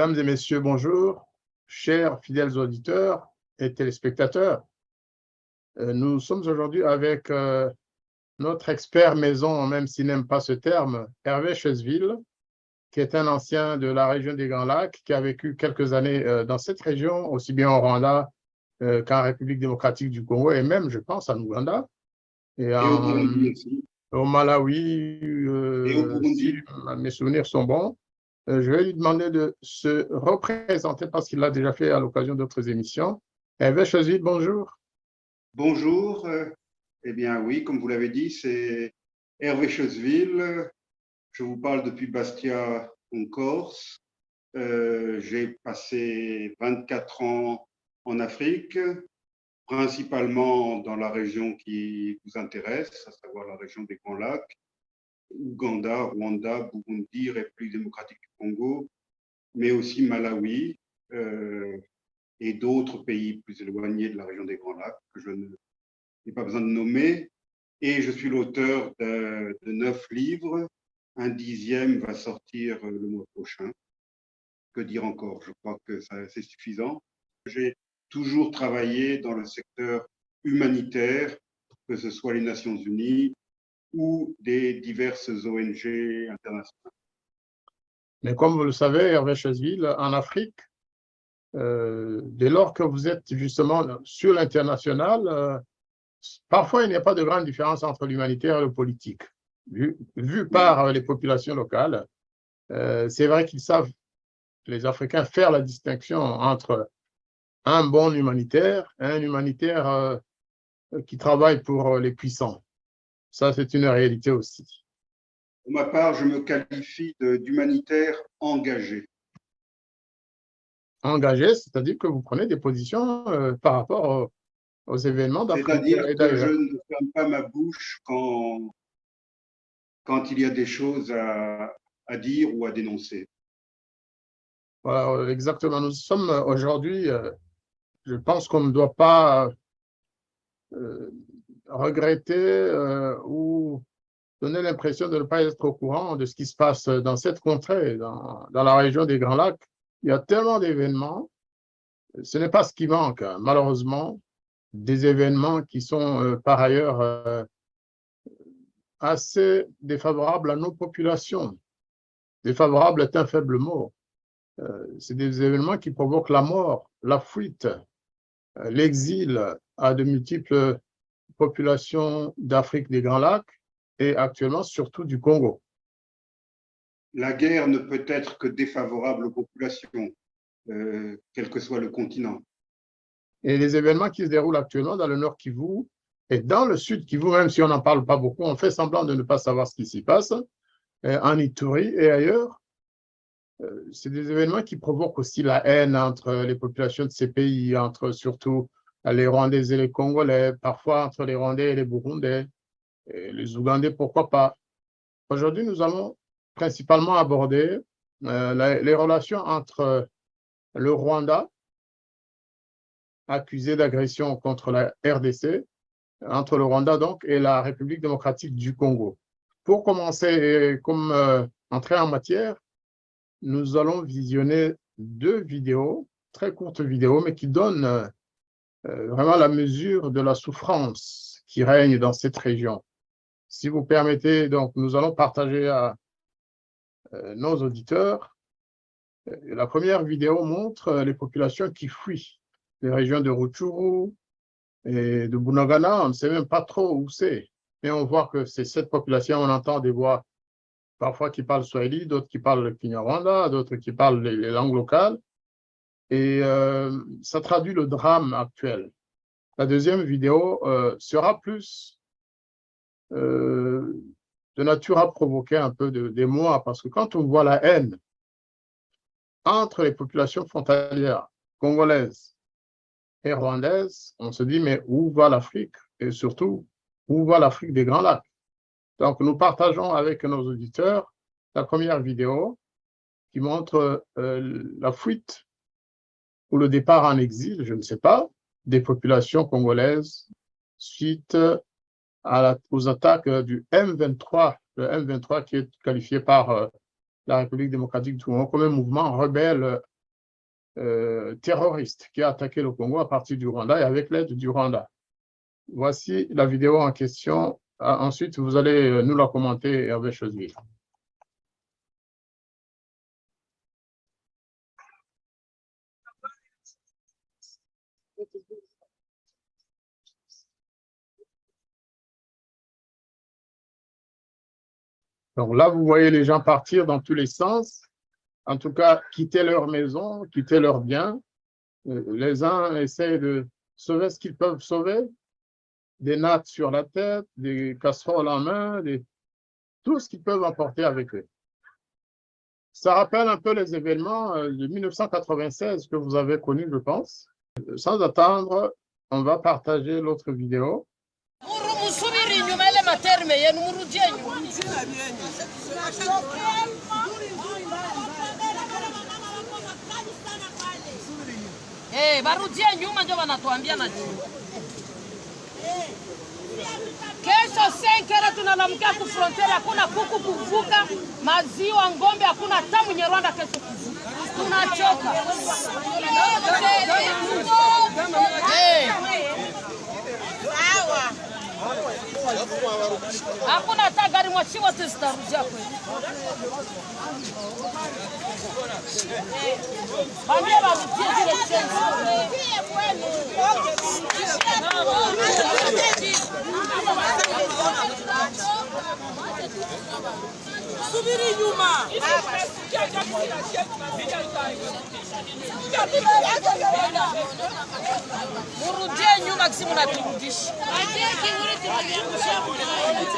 Mesdames et messieurs, bonjour, chers fidèles auditeurs et téléspectateurs. Nous sommes aujourd'hui avec notre expert maison, même s'il n'aime pas ce terme, Hervé Chesville, qui est un ancien de la région des Grands Lacs, qui a vécu quelques années dans cette région, aussi bien au Rwanda qu'en République démocratique du Congo, et même, je pense, en Ouganda, et au Burundi aussi. au Malawi, Et au Burundi. si mes souvenirs sont bons. Je vais lui demander de se représenter parce qu'il l'a déjà fait à l'occasion d'autres émissions. Hervé Chesville, bonjour. Bonjour. Eh bien oui, comme vous l'avez dit, c'est Hervé Chesville. Je vous parle depuis Bastia en Corse. J'ai passé 24 ans en Afrique, principalement dans la région qui vous intéresse, à savoir la région des Grands Lacs, Ouganda, Rwanda, Burundi, République démocratique du Congo, mais aussi Malawi et d'autres pays plus éloignés de la région des Grands Lacs que je n'ai pas besoin de nommer. Et je suis l'auteur de 9 livres. Un 10e va sortir le mois prochain. Que dire encore? Je crois que c'est suffisant. J'ai toujours travaillé dans le secteur humanitaire, que ce soit les Nations Unies ou des diverses ONG internationales. Mais comme vous le savez, Hervé Chesville, en Afrique, dès lors que vous êtes justement sur l'international, parfois il n'y a pas de grande différence entre l'humanitaire et le politique. Vu par les populations locales, c'est vrai qu'ils savent, les Africains, faire la distinction entre un bon humanitaire et un humanitaire qui travaille pour les puissants. Ça, c'est une réalité aussi. Pour ma part, je me qualifie d'humanitaire engagé. Engagé, c'est-à-dire que vous prenez des positions par rapport aux événements d'Afrique C'est-à-dire et que je d'ailleurs. ne ferme pas ma bouche quand il y a des choses à dire ou à dénoncer. Voilà, exactement. Nous sommes aujourd'hui, je pense qu'on ne doit pas regretter ou donner l'impression de ne pas être au courant de ce qui se passe dans cette contrée, dans la région des Grands Lacs. Il y a tellement d'événements. Ce n'est pas ce qui manque, hein, malheureusement, des événements qui sont par ailleurs assez défavorables à nos populations. Défavorable est un faible mot. C'est des événements qui provoquent la mort, la fuite, l'exil à de multiples populations d'Afrique des Grands Lacs et actuellement surtout du Congo. La guerre ne peut être que défavorable aux populations, quel que soit le continent. Et les événements qui se déroulent actuellement dans le Nord Kivu et dans le Sud Kivu, même si on n'en parle pas beaucoup, on fait semblant de ne pas savoir ce qui s'y passe, en Ituri et ailleurs, c'est des événements qui provoquent aussi la haine entre les populations de ces pays, entre surtout les Rwandais et les Congolais, parfois entre les Rwandais et les Burundais, et les Ougandais, pourquoi pas. Aujourd'hui, nous allons principalement aborder les relations entre le Rwanda, accusé d'agression contre la RDC, entre le Rwanda donc et la République démocratique du Congo. Pour commencer, comme entrée en matière, nous allons visionner 2 vidéos, très courtes vidéos, mais qui donnent vraiment la mesure de la souffrance qui règne dans cette région. Si vous permettez, donc, nous allons partager à nos auditeurs. La première vidéo montre les populations qui fuient les régions de Rutshuru et de Bunagana. On ne sait même pas trop où c'est, mais on voit que c'est cette population. On entend des voix parfois qui parlent Swahili, d'autres qui parlent le Kinyarwanda, d'autres qui parlent les langues locales. Et ça traduit le drame actuel. La deuxième vidéo sera plus de nature à provoquer un peu d'émoi, parce que quand on voit la haine entre les populations frontalières congolaises et rwandaises, on se dit, mais où va l'Afrique? Et surtout, où va l'Afrique des Grands Lacs? Donc, nous partageons avec nos auditeurs la première vidéo qui montre la fuite ou le départ en exil, je ne sais pas, des populations congolaises suite aux attaques du M23, le M23 qui est qualifié par la République démocratique du Congo comme un mouvement rebelle terroriste qui a attaqué le Congo à partir du Rwanda et avec l'aide du Rwanda. Voici la vidéo en question. Ensuite, vous allez nous la commenter, Hervé Chosville. Donc là, vous voyez les gens partir dans tous les sens, en tout cas quitter leur maison, quitter leurs biens. Les uns essaient de sauver ce qu'ils peuvent sauver, des nattes sur la tête, des casseroles en main, tout ce qu'ils peuvent emporter avec eux. Ça rappelle un peu les événements de 1996 que vous avez connus, je pense. Sans attendre, on va partager l'autre vidéo. Kesho senkera tunalamkia ku frontiere, hakuna kuku kuvuka, maziwa ngombe hakuna, hata mwenye Rwanda kesho kuvuka. Tunachoka. Hakuna hata gari moshi wote zitarudia kweli. Bambia barudia zile chenzi. Subiri nyuma. Murudie nyuma kisi mnaturudisha.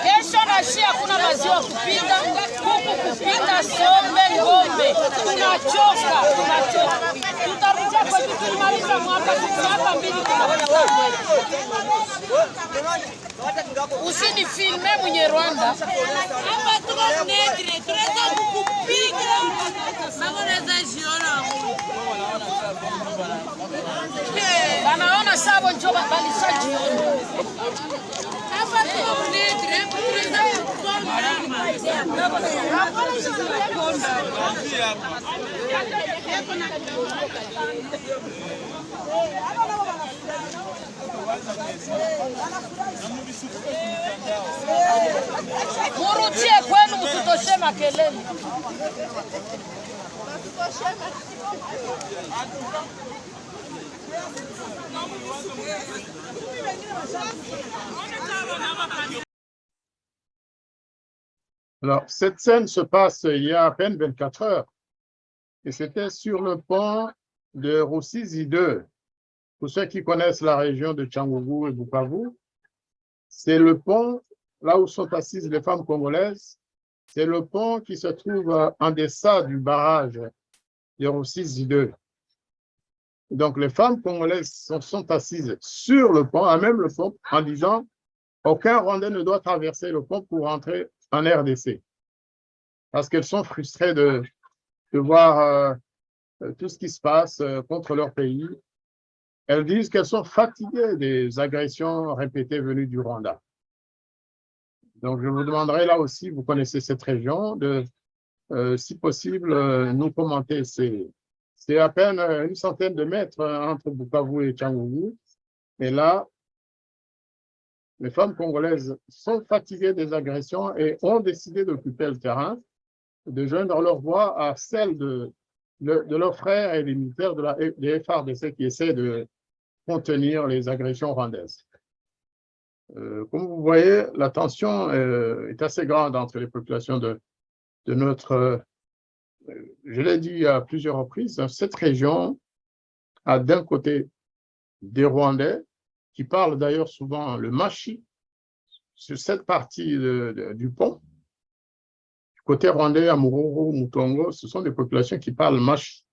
Kesho na shia hakuna maziwa kupita, kuku kupita, sombe, ngombe. Tunachoka. Tutarudia kwetu tulimaliza mwaka mbili tunapata kwetu. Usini filme mwenye Rwanda. Hapa tuko netre, tunaweza kukupiga. Samoneza jiona. Banaona sabo njoba balisha jiona. Hapa tuko netre, tunaweza Murudie kwenu mtutoshe makelele. Alors, cette scène se passe il y a à peine 24 heures et c'était sur le pont de Rusizi 2. Pour ceux qui connaissent la région de Cyangugu et Bukavu, c'est le pont, là où sont assises les femmes congolaises, c'est le pont qui se trouve en deçà du barrage de Rusizi 2. Donc, les femmes congolaises sont assises sur le pont, à même le pont, en disant « Aucun Rwandais ne doit traverser le pont pour entrer en RDC. » Parce qu'elles sont frustrées de voir tout ce qui se passe contre leur pays. Elles disent qu'elles sont fatiguées des agressions répétées venues du Rwanda. Donc, je vous demanderai là aussi, vous connaissez cette région, de, si possible, nous commenter. C'est à peine une centaine de mètres entre Bukavu et Cyangugu. Et là, les femmes congolaises sont fatiguées des agressions et ont décidé d'occuper le terrain, de joindre leur voix à celle de leurs frères et les militaires des FARDC qui essaient de contenir les agressions rwandaises. Comme vous voyez, la tension est assez grande entre les populations de notre, je l'ai dit à plusieurs reprises, cette région a d'un côté des Rwandais qui parlent d'ailleurs souvent le machi sur cette partie du pont. Du côté rwandais, Amururu, Mutongo, ce sont des populations qui parlent machi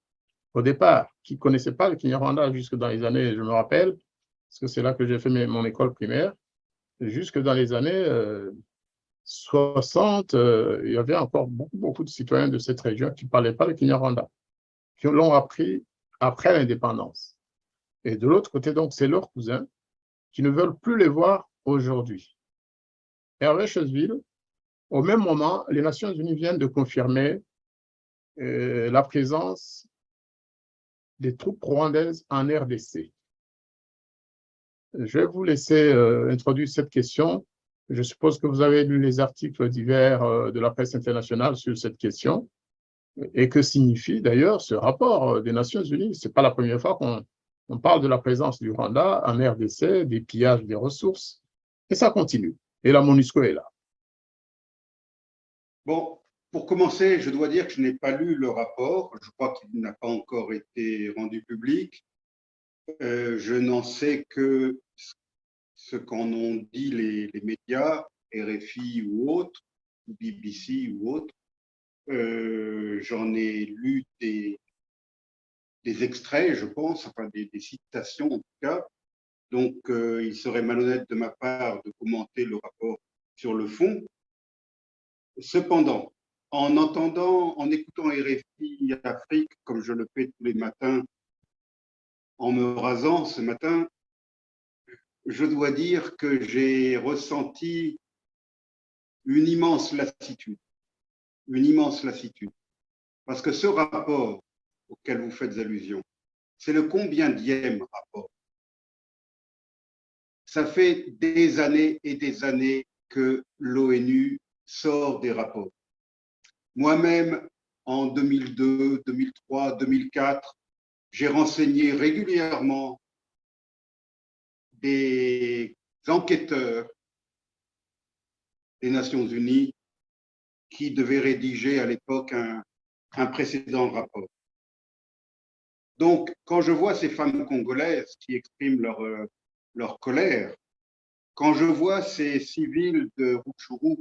au départ, qui ne connaissaient pas le Kinyarwanda jusque dans les années, je me rappelle, parce que c'est là que j'ai fait mon école primaire, jusque dans les années 60, il y avait encore beaucoup de citoyens de cette région qui ne parlaient pas le Kinyarwanda, qui l'ont appris après l'indépendance. Et de l'autre côté, donc, c'est leurs cousins qui ne veulent plus les voir aujourd'hui. Hervé Chosville, au même moment, les Nations Unies viennent de confirmer la présence des troupes rwandaises en RDC. Je vais vous laisser introduire cette question. Je suppose que vous avez lu les articles divers de la presse internationale sur cette question. Et que signifie d'ailleurs ce rapport des Nations Unies? Ce n'est pas la première fois qu'on parle de la présence du Rwanda en RDC, des pillages des ressources, et ça continue. Et la MONUSCO est là. Bon, pour commencer, je dois dire que je n'ai pas lu le rapport. Je crois qu'il n'a pas encore été rendu public. Je n'en sais que ce qu'en ont dit les médias, RFI ou autres, BBC ou autres. J'en ai lu des extraits, je pense, enfin des citations en tout cas. Donc, il serait malhonnête de ma part de commenter le rapport sur le fond. Cependant, en écoutant RFI Afrique, comme je le fais tous les matins, en me rasant ce matin, je dois dire que j'ai ressenti une immense lassitude. Parce que ce rapport auquel vous faites allusion, c'est le combienième rapport? Ça fait des années et des années que l'ONU sort des rapports. Moi-même, en 2002, 2003, 2004, j'ai renseigné régulièrement des enquêteurs des Nations Unies qui devaient rédiger à l'époque un précédent rapport. Donc, quand je vois ces femmes congolaises qui expriment leur colère, quand je vois ces civils de Rutshuru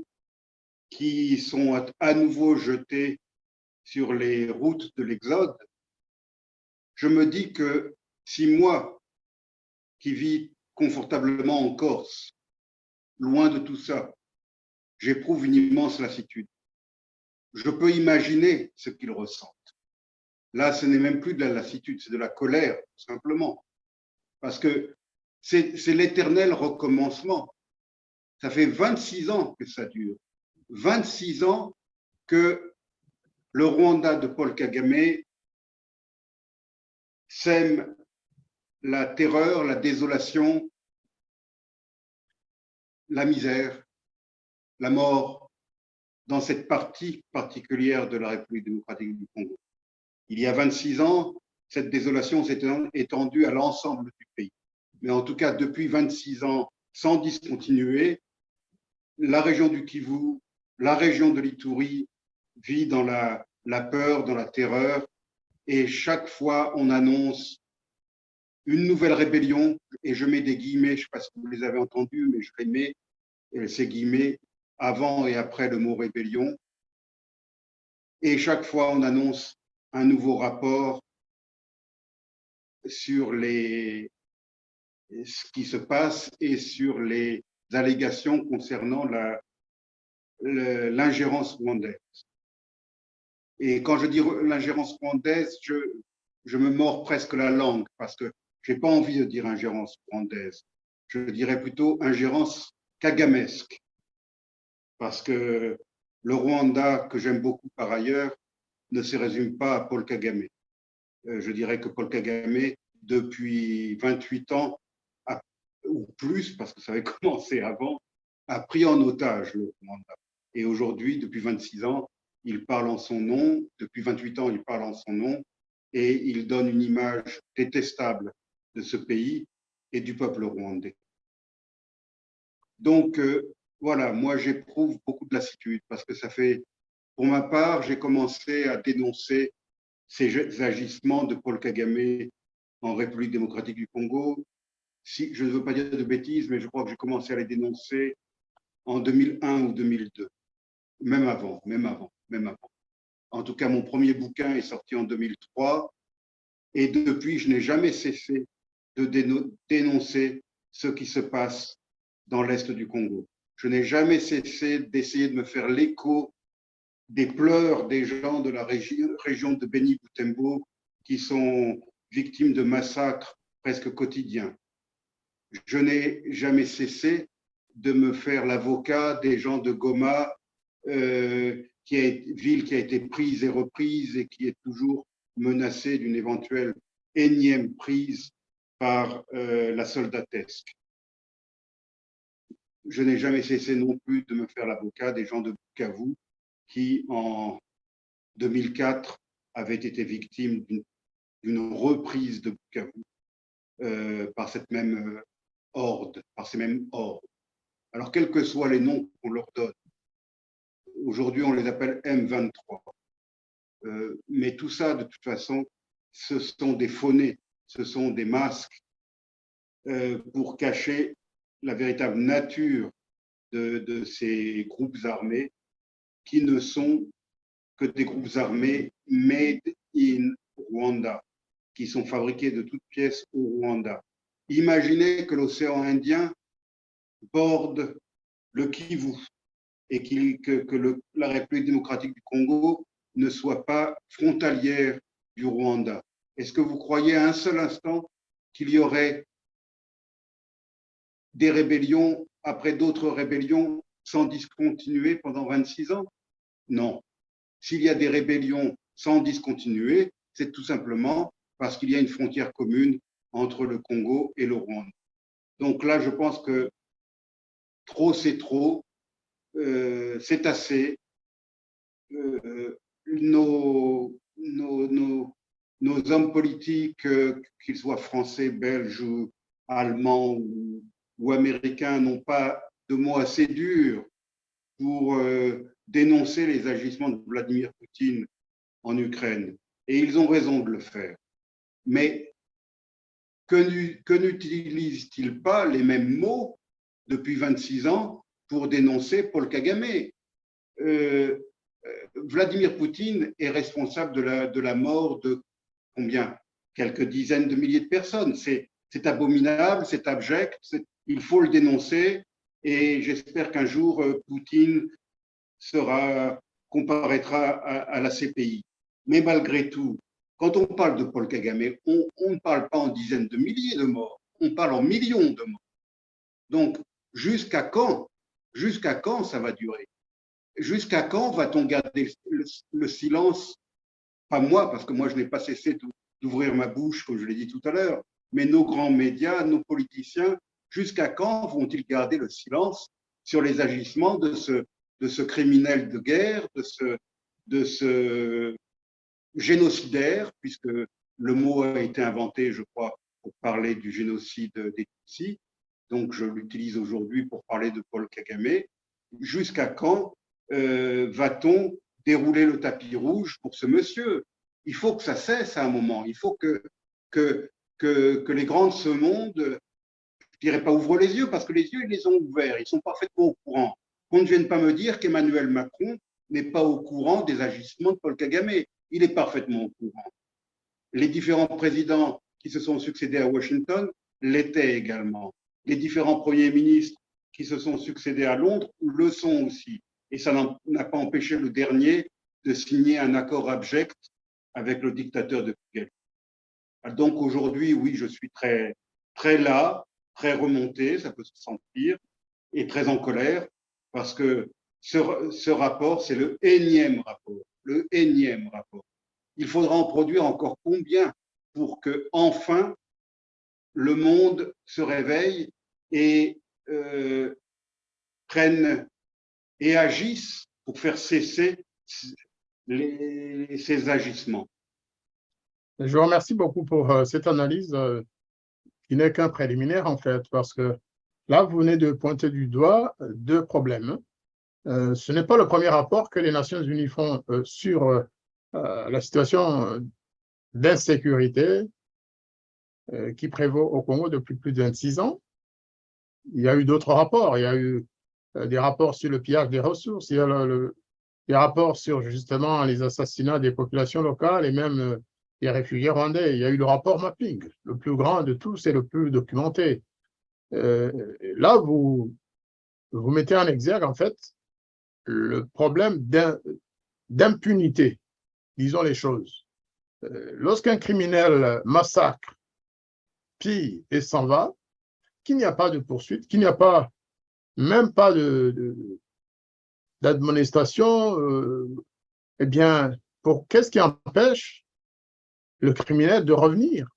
qui sont à nouveau jetés sur les routes de l'Exode, je me dis que si moi, qui vis confortablement en Corse, loin de tout ça, j'éprouve une immense lassitude, je peux imaginer ce qu'ils ressentent. Là, ce n'est même plus de la lassitude, c'est de la colère, tout simplement. Parce que c'est l'éternel recommencement. Ça fait 26 ans que ça dure. 26 ans que le Rwanda de Paul Kagame sème la terreur, la désolation, la misère, la mort dans cette partie particulière de la République démocratique du Congo. Il y a 26 ans, cette désolation s'est étendue à l'ensemble du pays. Mais en tout cas, depuis 26 ans, sans discontinuer, la région du Kivu, la région de l'Ituri vit dans la peur, dans la terreur, et chaque fois on annonce une nouvelle rébellion, et je mets des guillemets, je ne sais pas si vous les avez entendus, mais je les mets, ces guillemets, avant et après le mot rébellion, et chaque fois on annonce un nouveau rapport sur ce qui se passe et sur les allégations concernant l'ingérence rwandaise. Et quand je dis l'ingérence rwandaise, je me mords presque la langue parce que je n'ai pas envie de dire ingérence rwandaise. Je dirais plutôt ingérence kagamesque. Parce que le Rwanda, que j'aime beaucoup par ailleurs, ne se résume pas à Paul Kagame. Je dirais que Paul Kagame, depuis 28 ans, ou plus, parce que ça avait commencé avant, a pris en otage le Rwanda. Et aujourd'hui, depuis 26 ans, il parle en son nom, depuis 28 ans, il parle en son nom, et il donne une image détestable de ce pays et du peuple rwandais. Donc, voilà, moi j'éprouve beaucoup de lassitude, parce que ça fait, pour ma part, j'ai commencé à dénoncer ces agissements de Paul Kagame en République démocratique du Congo. Si, je ne veux pas dire de bêtises, mais je crois que j'ai commencé à les dénoncer en 2001 ou 2002, même avant. En tout cas, mon premier bouquin est sorti en 2003, et depuis, je n'ai jamais cessé de dénoncer ce qui se passe dans l'Est du Congo. Je n'ai jamais cessé d'essayer de me faire l'écho des pleurs des gens de la région de Beni-Butembo qui sont victimes de massacres presque quotidiens. Je n'ai jamais cessé de me faire l'avocat des gens de Goma, ville qui a été prise et reprise et qui est toujours menacée d'une éventuelle énième prise par la soldatesque. Je n'ai jamais cessé non plus de me faire l'avocat des gens de Bukavu qui, en 2004, avaient été victimes d'une reprise de Bukavu par cette même horde, par ces mêmes hordes. Alors, quels que soient les noms qu'on leur donne, aujourd'hui on les appelle M23, mais tout ça, de toute façon, ce sont des faux-nez, ce sont des masques pour cacher la véritable nature de ces groupes armés qui ne sont que des groupes armés made in Rwanda, qui sont fabriqués de toutes pièces au Rwanda. Imaginez que l'océan Indien borde le Kivu et que la République démocratique du Congo ne soit pas frontalière du Rwanda. Est-ce que vous croyez à un seul instant qu'il y aurait des rébellions après d'autres rébellions sans discontinuer pendant 26 ans? Non. S'il y a des rébellions sans discontinuer, c'est tout simplement parce qu'il y a une frontière commune entre le Congo et le Rwanda. Donc là, je pense que trop, c'est trop, c'est assez. Nos hommes politiques, qu'ils soient français, belges, ou allemands ou américains, n'ont pas de mots assez durs pour dénoncer les agissements de Vladimir Poutine en Ukraine. Et ils ont raison de le faire. Mais que n'utilisent-ils pas les mêmes mots depuis 26 ans pour dénoncer Paul Kagame? Vladimir Poutine est responsable de la mort de combien? Quelques dizaines de milliers de personnes. C'est abominable, c'est abject, il faut le dénoncer et j'espère qu'un jour Poutine comparaîtra à la CPI. Mais malgré tout, quand on parle de Paul Kagame, on ne parle pas en dizaines de milliers de morts, on parle en millions de morts. Donc, jusqu'à quand ça va durer? Jusqu'à quand va-t-on garder le silence? Pas moi, parce que moi, je n'ai pas cessé d'ouvrir ma bouche, comme je l'ai dit tout à l'heure, mais nos grands médias, nos politiciens, jusqu'à quand vont-ils garder le silence sur les agissements de ce criminel de guerre, de ce génocidaire, puisque le mot a été inventé, je crois, pour parler du génocide des Tutsis, donc je l'utilise aujourd'hui pour parler de Paul Kagame. Jusqu'à quand va-t-on dérouler le tapis rouge pour ce monsieur? Il faut que ça cesse à un moment. Il faut que les grands de ce monde, je dirais pas ouvrent les yeux, parce que les yeux, ils les ont ouverts. Ils sont parfaitement au courant. Qu'on ne vienne pas me dire qu'Emmanuel Macron n'est pas au courant des agissements de Paul Kagame. Il est parfaitement au courant. Les différents présidents qui se sont succédés à Washington l'étaient également. Les différents premiers ministres qui se sont succédés à Londres le sont aussi. Et ça n'a pas empêché le dernier de signer un accord abject avec le dictateur de Kigali. Donc aujourd'hui, oui, je suis très, très las, très remonté, ça peut se sentir, et très en colère, parce que ce rapport, c'est le énième rapport. Le énième rapport. Il faudra en produire encore combien pour que enfin le monde se réveille et prenne et agisse pour faire cesser ces agissements. Je vous remercie beaucoup pour cette analyse qui n'est qu'un préliminaire en fait, parce que là, vous venez de pointer du doigt deux problèmes. Ce n'est pas le premier rapport que les Nations Unies font sur la situation d'insécurité qui prévaut au Congo depuis plus de 26 ans. Il y a eu d'autres rapports. Il y a eu des rapports sur le pillage des ressources. Il y a des rapports sur justement les assassinats des populations locales et même des réfugiés rwandais. Il y a eu le rapport Mapping, le plus grand de tous et le plus documenté. Là, vous mettez en exergue en fait le problème d'impunité, disons les choses. Lorsqu'un criminel massacre, pille et s'en va, qu'il n'y a pas de poursuite, qu'il n'y a pas même pas d'admonestation, eh bien, qu'est-ce qui empêche le criminel de revenir?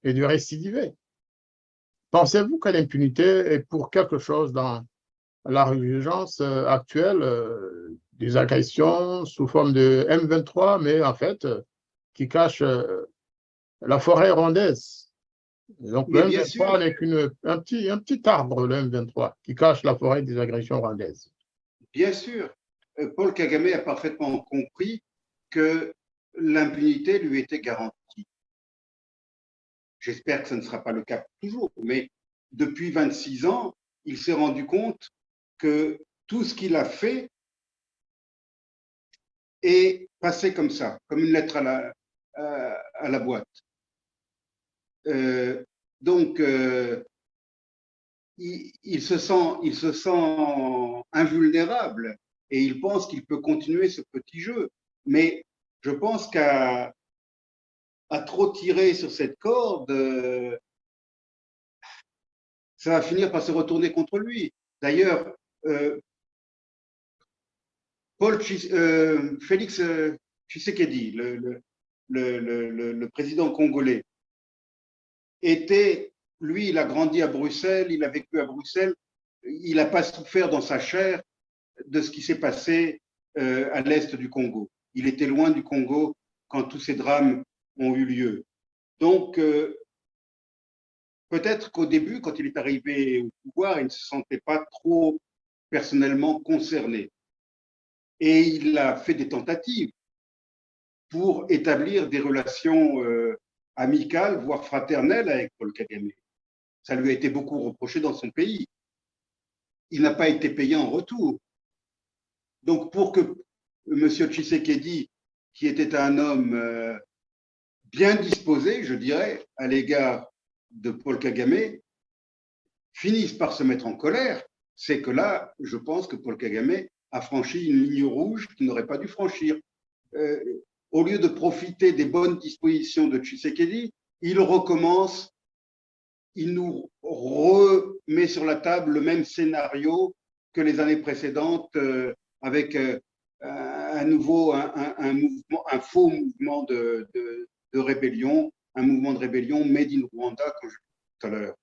et de récidiver. Pensez-vous que l'impunité est pour quelque chose dans la régence actuelle des agressions sous forme de M23, mais en fait, qui cache la forêt rwandaise? Donc, le Mais bien sûr, M23 n'est qu'un petit arbre, le M23, qui cache la forêt des agressions rwandaises. bien sûr, Paul Kagame a parfaitement compris que l'impunité lui était garantie. J'espère que ce ne sera pas le cas toujours, mais depuis 26 ans, il s'est rendu compte que tout ce qu'il a fait est passé comme ça, comme une lettre à la boîte. Donc, il se sent invulnérable et il pense qu'il peut continuer ce petit jeu. Mais je pense qu'à trop tirer sur cette corde, ça va finir par se retourner contre lui. D'ailleurs, Félix Tshisekedi, le président congolais, lui, il a grandi à Bruxelles, il a vécu à Bruxelles, il n'a pas souffert dans sa chair de ce qui s'est passé à l'est du Congo. Il était loin du Congo quand tous ces drames ont eu lieu. Donc, peut-être qu'au début, quand il est arrivé au pouvoir, il ne se sentait pas trop personnellement concerné. Et il a fait des tentatives pour établir des relations amicales, voire fraternelles avec Paul Kagame. Ça lui a été beaucoup reproché dans son pays. Il n'a pas été payé en retour. Donc, pour que M. Tshisekedi, qui était un homme bien disposé, je dirais, à l'égard de Paul Kagame, finisse par se mettre en colère, c'est que là, je pense que Paul Kagame a franchi une ligne rouge qu'il n'aurait pas dû franchir. Au lieu de profiter des bonnes dispositions de Tshisekedi, il recommence, il nous remet sur la table le même scénario que les années précédentes avec un faux mouvement de rébellion, un mouvement de rébellion made in Rwanda, comme je l'ai dit tout à l'heure.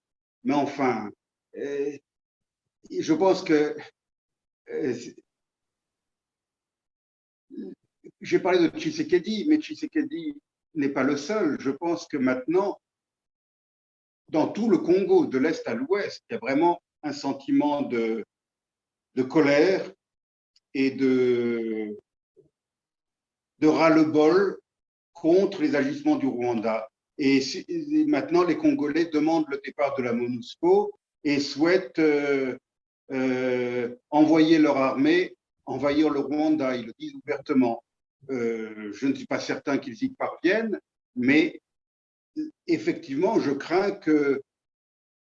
Mais enfin, je pense que j'ai parlé de Tshisekedi, mais Tshisekedi n'est pas le seul. Je pense que maintenant, dans tout le Congo, de l'Est à l'Ouest, il y a vraiment un sentiment de colère et de ras-le-bol contre les agissements du Rwanda. Et maintenant, les Congolais demandent le départ de la MONUSCO et souhaitent envoyer leur armée envahir le Rwanda. Ils le disent ouvertement. Je ne suis pas certain qu'ils y parviennent, mais effectivement, je crains que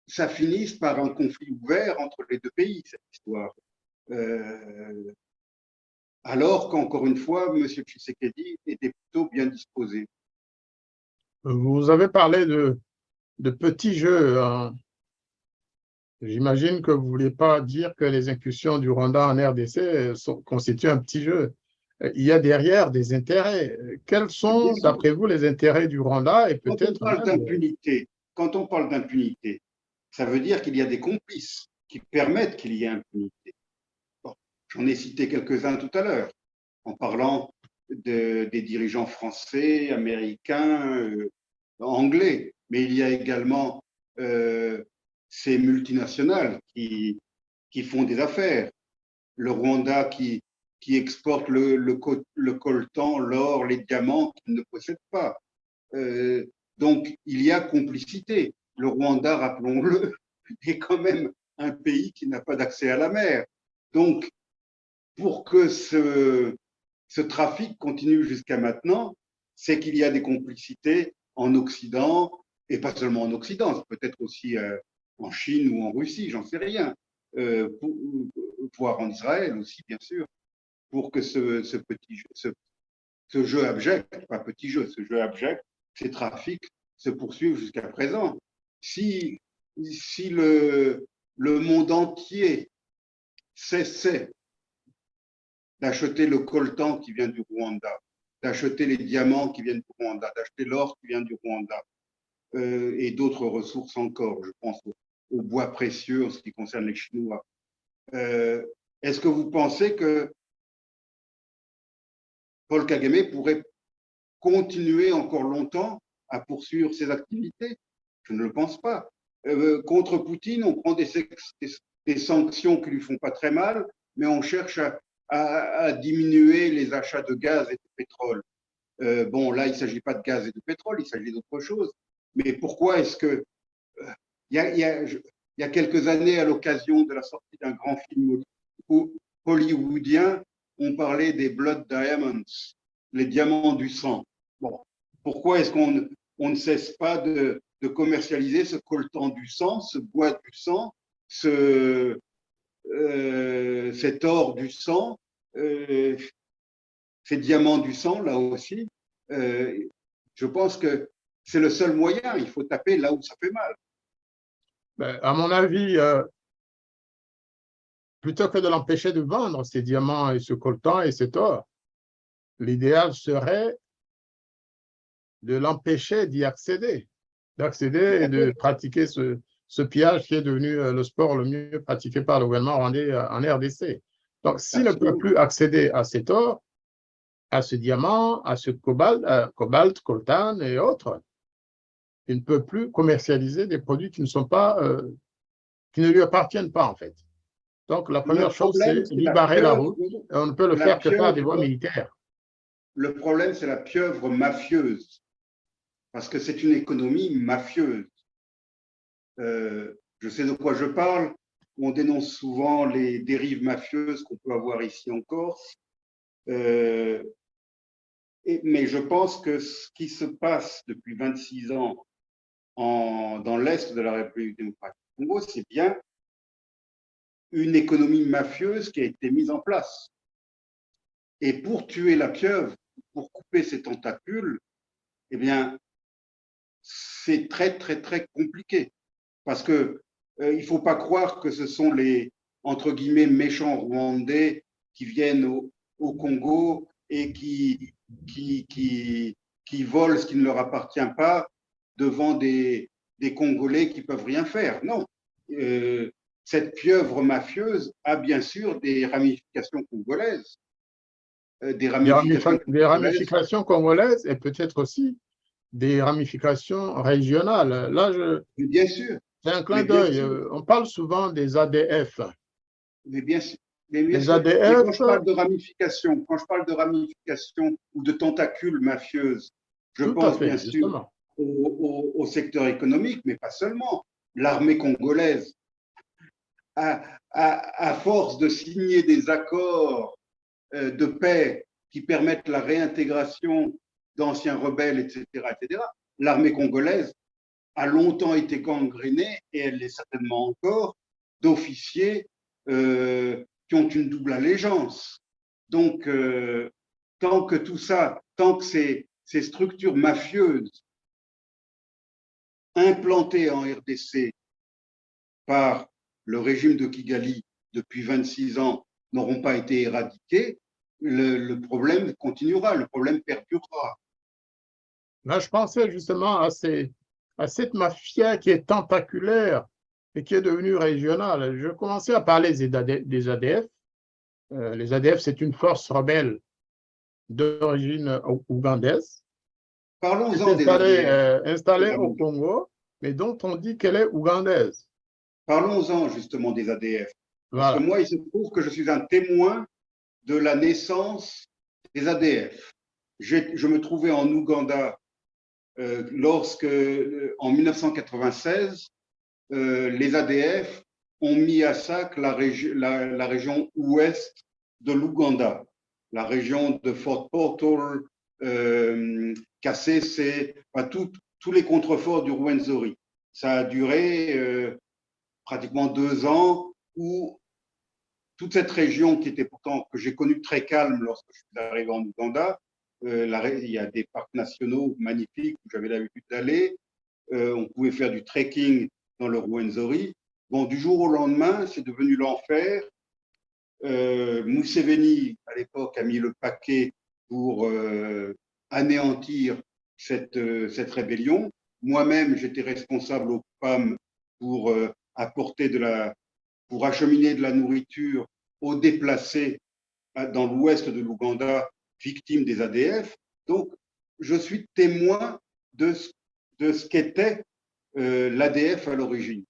ça finisse par un conflit ouvert entre les deux pays, cette histoire. Alors qu'encore une fois, M. Tshisekedi était plutôt bien disposé. Vous avez parlé de petits jeux. Hein. J'imagine que vous ne voulez pas dire que les incursions du Rwanda en RDC constituent un petit jeu. Il y a derrière des intérêts. Quels sont, d'après vous, les intérêts du Rwanda et peut-être quand on parle d'impunité, ça veut dire qu'il y a des complices qui permettent qu'il y ait impunité. Bon, j'en ai cité quelques-uns tout à l'heure, en parlant des dirigeants français, américains, anglais, mais il y a également ces multinationales qui font des affaires. Le Rwanda qui exporte le coltan, l'or, les diamants qu'il ne possède pas. Donc, il y a complicité. Le Rwanda, rappelons-le, est quand même un pays qui n'a pas d'accès à la mer. Donc, pour que ce trafic continue jusqu'à maintenant, c'est qu'il y a des complicités en Occident, et pas seulement en Occident, peut-être aussi en Chine ou en Russie, j'en sais rien, voire en Israël aussi, bien sûr, pour que ce petit jeu, ce jeu abject, pas petit jeu, ce jeu abject, ces trafics se poursuivent jusqu'à présent. Si le monde entier cessait d'acheter le coltan qui vient du Rwanda, d'acheter les diamants qui viennent du Rwanda, d'acheter l'or qui vient du Rwanda, et d'autres ressources encore. Je pense au bois précieux en ce qui concerne les Chinois. Est-ce que vous pensez que Paul Kagame pourrait continuer encore longtemps à poursuivre ses activités? Je ne le pense pas. Contre Poutine, on prend des sanctions qui lui font pas très mal, mais on cherche à diminuer les achats de gaz et de pétrole. Bon, là, il ne s'agit pas de gaz et de pétrole, il s'agit d'autre chose. Mais pourquoi est-ce que... Il y a quelques années, à l'occasion de la sortie d'un grand film hollywoodien, on parlait des Blood Diamonds, les diamants du sang. Bon, pourquoi est-ce qu'on ne cesse pas de commercialiser ce coltan du sang, ce bois du sang, cet or du sang, ces diamants du sang, là aussi? Je pense que c'est le seul moyen. Il faut taper là où ça fait mal. Ben, à mon avis, plutôt que de l'empêcher de vendre ces diamants et ce coltan et cet or, l'idéal serait de l'empêcher d'accéder et de pratiquer ce pillage qui est devenu le sport le mieux pratiqué par le gouvernement rwandais en RDC. Donc, s'il ne peut plus accéder à cet or, à ce diamant, à ce cobalt, coltan et autres, il ne peut plus commercialiser des produits qui qui ne lui appartiennent pas, en fait. Donc, la première chose, c'est libérer la route. Et on ne peut le faire que par des voies militaires. Le problème, c'est la pieuvre mafieuse, parce que c'est une économie mafieuse. Je sais de quoi je parle. On dénonce souvent les dérives mafieuses qu'on peut avoir ici en Corse. Mais je pense que ce qui se passe depuis 26 ans dans l'Est de la République démocratique du Congo, c'est bien une économie mafieuse qui a été mise en place. Et pour tuer la pieuvre, pour couper ses tentacules, eh bien, c'est très, très, très compliqué. Parce que il ne faut pas croire que ce sont les, entre guillemets, méchants Rwandais qui viennent au Congo et qui volent ce qui ne leur appartient pas devant des Congolais qui ne peuvent rien faire. Non. Cette pieuvre mafieuse a bien sûr des ramifications congolaises. Des ramifications congolaises et peut-être aussi des ramifications régionales. Là, bien sûr. C'est un clin d'œil. On parle souvent des ADF. Mais bien sûr. Les ADF. Mais quand je parle de ramifications ou de tentacules mafieuses, je pense bien sûr au secteur économique, mais pas seulement. L'armée congolaise, à force de signer des accords de paix qui permettent la réintégration d'anciens rebelles, etc., l'armée congolaise a longtemps été gangrénée, et elle l'est certainement encore, d'officiers qui ont une double allégeance. Donc, tant que tout ça, tant que ces structures mafieuses implantées en RDC par le régime de Kigali depuis 26 ans n'auront pas été éradiquées, le problème continuera, le problème perdurera. Là, je pensais justement à cette mafia qui est tentaculaire et qui est devenue régionale. Je commençais à parler des ADF. Les ADF, c'est une force rebelle d'origine ougandaise. Parlons-en des ADF. Installée au Congo, mais dont on dit qu'elle est ougandaise. Parlons-en justement des ADF. Parce que moi, il se trouve que je suis un témoin de la naissance des ADF. Je me trouvais en Ouganda lorsque, en 1996, les ADF ont mis à sac la région ouest de l'Ouganda, la région de Fort Portal, Kasese, tous les contreforts du Rwenzori. Ça a duré pratiquement 2 ans, où toute cette région qui était pourtant, que j'ai connue très calme lorsque je suis arrivé en Ouganda, il y a des parcs nationaux magnifiques où j'avais l'habitude d'aller, on pouvait faire du trekking dans le Rwenzori. Bon, du jour au lendemain, c'est devenu l'enfer. Museveni, à l'époque, a mis le paquet pour anéantir cette rébellion. Moi-même, j'étais responsable au PAM pour pour acheminer de la nourriture aux déplacés dans l'ouest de l'Ouganda, victimes des ADF. Donc, je suis témoin de ce qu'était l'ADF à l'origine.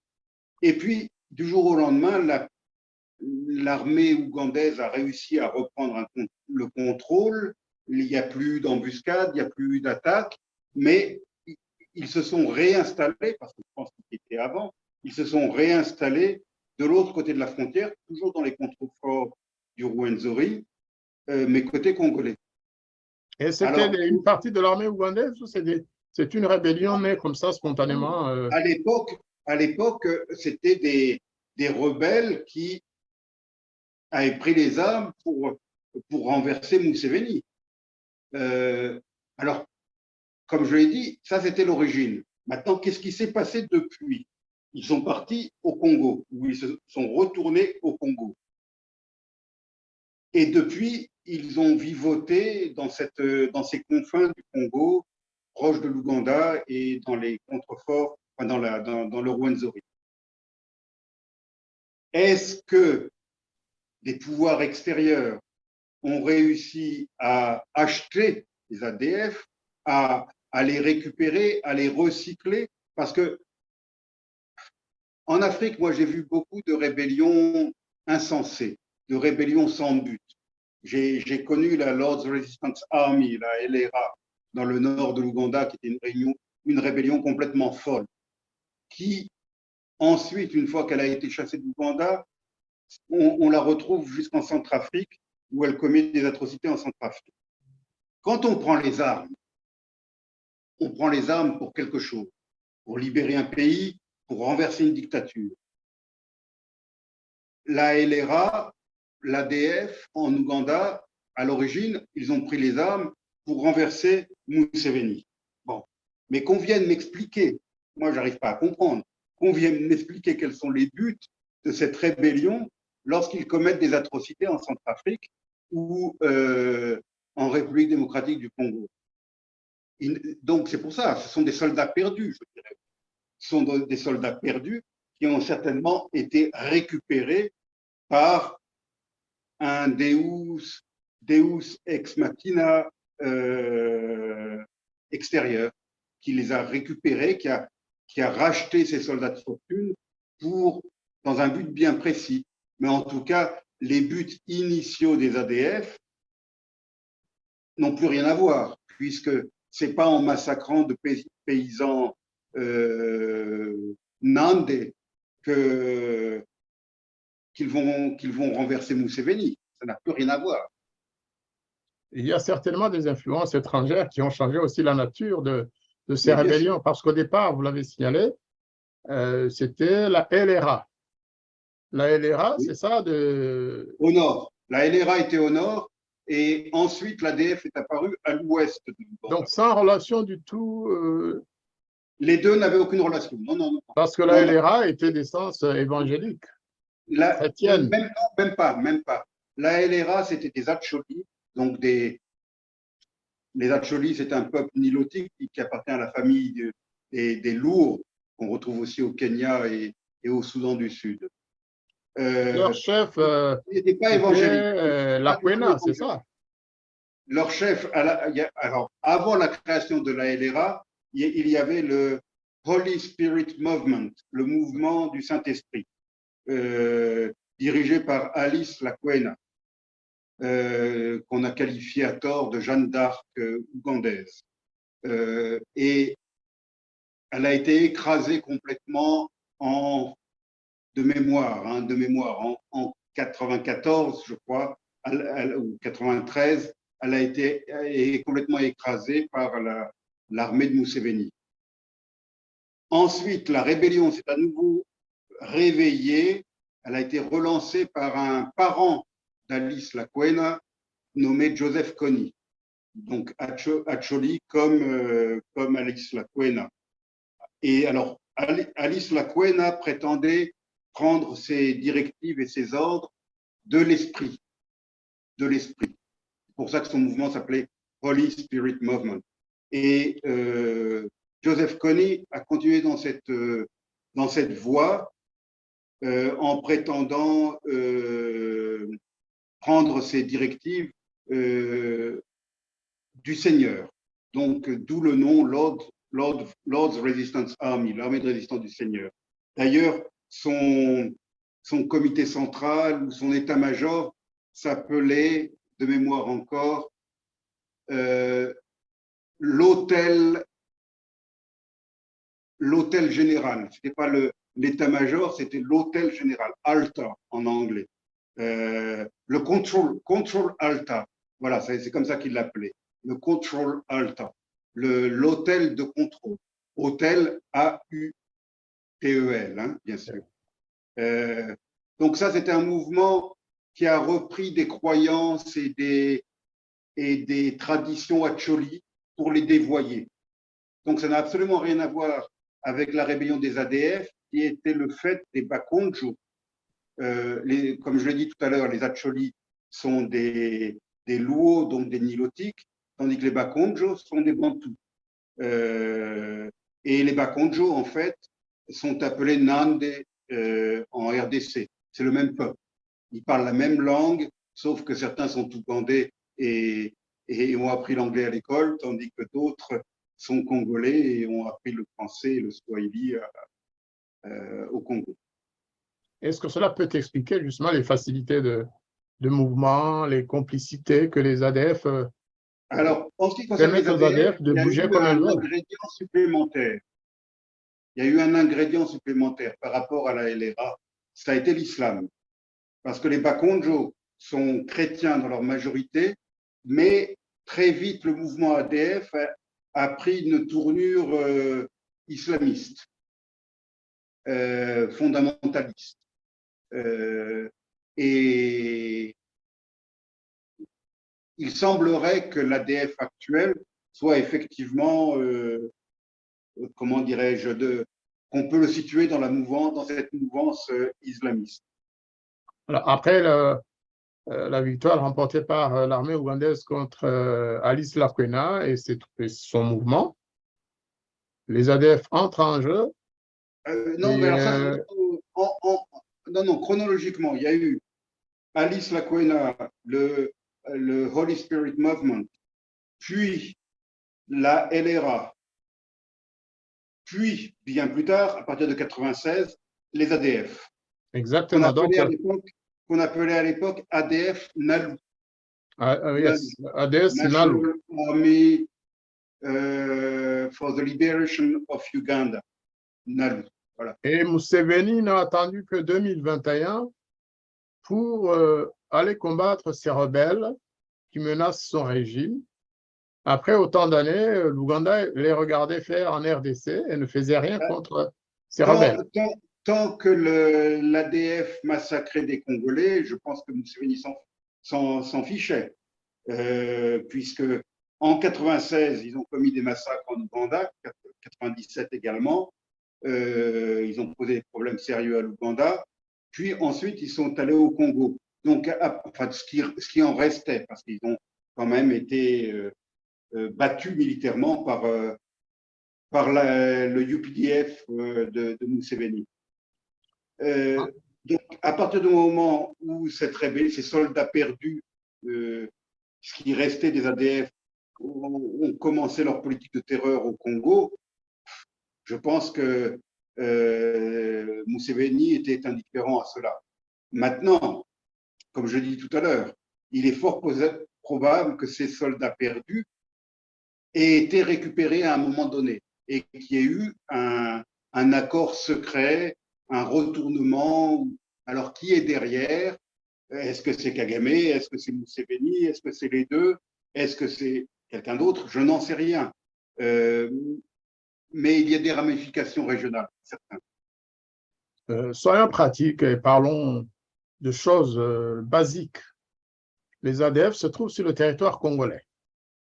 Et puis, du jour au lendemain, l'armée ougandaise a réussi à reprendre le contrôle. Il n'y a plus d'embuscade, il n'y a plus d'attaque, mais ils se sont réinstallés, parce que je pense qu'ils étaient avant, ils se sont réinstallés de l'autre côté de la frontière, toujours dans les contreforts du Rwenzori, mais côté congolais. Et c'était une partie de l'armée ougandaise ou c'est une rébellion née comme ça spontanément? À l'époque, c'était des rebelles qui avaient pris les armes pour renverser Museveni. Alors, comme je l'ai dit, ça c'était l'origine. Maintenant, qu'est-ce qui s'est passé depuis? Ils sont partis au Congo, ou ils se sont retournés au Congo. Et depuis, ils ont vivoté dans ces confins du Congo, proche de l'Ouganda et dans les contreforts, dans le Rwenzori. Est-ce que des pouvoirs extérieurs ont réussi à acheter les ADF, à les récupérer, à les recycler? Parce que en Afrique, moi, j'ai vu beaucoup de rébellions insensées, de rébellions sans but. J'ai connu la Lord's Resistance Army, la LRA, dans le nord de l'Ouganda, qui était une rébellion complètement folle, qui ensuite, une fois qu'elle a été chassée de l'Ouganda, on la retrouve jusqu'en Centrafrique, où elle commet des atrocités en Centrafrique. Quand on prend les armes pour quelque chose, pour libérer un pays, pour renverser une dictature. La LRA, l'ADF en Ouganda, à l'origine, ils ont pris les armes pour renverser Museveni. Bon, mais qu'on vienne m'expliquer, moi j'arrive pas à comprendre, qu'on vienne m'expliquer quels sont les buts de cette rébellion lorsqu'ils commettent des atrocités en Centrafrique ou en République démocratique du Congo. Donc c'est pour ça, ce sont des soldats perdus, je dirais. Ce sont des soldats perdus qui ont certainement été récupérés par un Deus ex machina extérieur, qui les a récupérés, qui a racheté ces soldats de fortune dans un but bien précis. Mais en tout cas, les buts initiaux des ADF n'ont plus rien à voir, puisque ce n'est pas en massacrant de paysans Nandé qu'ils vont renverser Museveni. Ça n'a plus rien à voir. Il y a certainement des influences étrangères qui ont changé aussi la nature de ces rébellions, parce qu'au départ, vous l'avez signalé, c'était la LRA. La LRA, oui. C'est ça Au nord. La LRA était au nord, et ensuite l'ADF est apparu à l'ouest. Donc sans relation du tout. Les deux n'avaient aucune relation. Non. Parce que la LRA était d'essence évangélique, chrétienne. Même pas. La LRA, c'était des Acholi. Donc les Acholi, c'est un peuple nilotique qui appartient à la famille des Lourds, qu'on retrouve aussi au Kenya et au Soudan du Sud. Leur chef n'était pas évangélique. Lakwena, c'est ça? Leur chef, alors, avant la création de la LRA, il y avait le Holy Spirit Movement, le mouvement du Saint-Esprit, dirigé par Alice Lakwena, qu'on a qualifié à tort de Jeanne d'Arc ougandaise. Et elle a été écrasée complètement de mémoire en 94, je crois, ou 93, elle a été complètement écrasée par l'armée de Museveni. Ensuite, la rébellion s'est à nouveau réveillée. Elle a été relancée par un parent d'Alice Lakwena nommé Joseph Kony, donc Acholi comme Alice Lakwena. Et alors, Alice Lakwena prétendait prendre ses directives et ses ordres de l'esprit. C'est pour ça que son mouvement s'appelait Holy Spirit Movement. Et Joseph Kony a continué dans cette voie en prétendant prendre ses directives du Seigneur. Donc, d'où le nom Lord's Resistance Army, l'armée de résistance du Seigneur. D'ailleurs, son comité central ou son état-major s'appelait, de mémoire encore, l'hôtel général. Ce n'était pas l'état-major, c'était l'hôtel général, Alta en anglais. Le control Alta, voilà, c'est comme ça qu'il l'appelait, le control Alta, l'hôtel de contrôle, hôtel A-U-T-E-L, hein, bien sûr. Donc ça, c'était un mouvement qui a repris des croyances et des traditions Acholi pour les dévoyer. Donc ça n'a absolument rien à voir avec la rébellion des ADF, qui était le fait des Bakonjo. Comme je l'ai dit tout à l'heure, les Acholi sont des Luo, donc des Nilotiques, tandis que les Bakonjo sont des Bantous. Et les Bakonjo, en fait, sont appelés Nande en RDC. C'est le même peuple. Ils parlent la même langue, sauf que certains sont ougandais et ont appris l'anglais à l'école, tandis que d'autres sont congolais et ont appris le français et le swahili au Congo. Est-ce que cela peut expliquer justement les facilités de mouvement, les complicités que les ADF Alors, en ce qui concerne les ADF, de bouger comme elles veulent? Il y a eu un ingrédient supplémentaire par rapport à la LRA, ça a été l'islam. Parce que les Bakonjo sont chrétiens dans leur majorité, mais très vite, le mouvement ADF a pris une tournure islamiste, fondamentaliste. Et il semblerait que l'ADF actuel soit effectivement, comment dirais-je, qu'on peut le situer dans cette mouvance islamiste. Alors, après la victoire remportée par l'armée ougandaise contre Alice Lakwena et son mouvement, les ADF entrent en jeu. Non, mais alors ça, non, chronologiquement, il y a eu Alice Lakwena, le Holy Spirit Movement, puis la LRA, puis, bien plus tard, à partir de 96, les ADF. Exactement. Qu'on appelait à l'époque ADF Nalu. Yes, ADF Nalu. Army for the Liberation of Uganda. Nalu. Voilà. Et Museveni n'a attendu que 2021 pour aller combattre ces rebelles qui menacent son régime. Après autant d'années, l'Ouganda les regardait faire en RDC et ne faisait rien contre ces rebelles. Tant que l'ADF massacrait des Congolais, je pense que Museveni s'en fichait, puisque en 96, ils ont commis des massacres en Ouganda, 97 également, ils ont posé des problèmes sérieux à l'Ouganda, puis ensuite ils sont allés au Congo. Donc, enfin, ce qui en restait, parce qu'ils ont quand même été battus militairement par le UPDF de Museveni. Donc, à partir du moment où ces soldats perdus, ce qui restait des ADF, ont commencé leur politique de terreur au Congo, je pense que Museveni était indifférent à cela. Maintenant, comme je l'ai dit tout à l'heure, il est fort probable que ces soldats perdus aient été récupérés à un moment donné et qu'il y ait eu un accord secret, un retournement. Alors, qui est derrière? Est-ce que c'est Kagame? Est-ce que c'est Museveni? Est-ce que c'est les deux? Est-ce que c'est quelqu'un d'autre? Je n'en sais rien. Mais il y a des ramifications régionales, certaines. Soyons pratiques et parlons de choses basiques. Les ADF se trouvent sur le territoire congolais.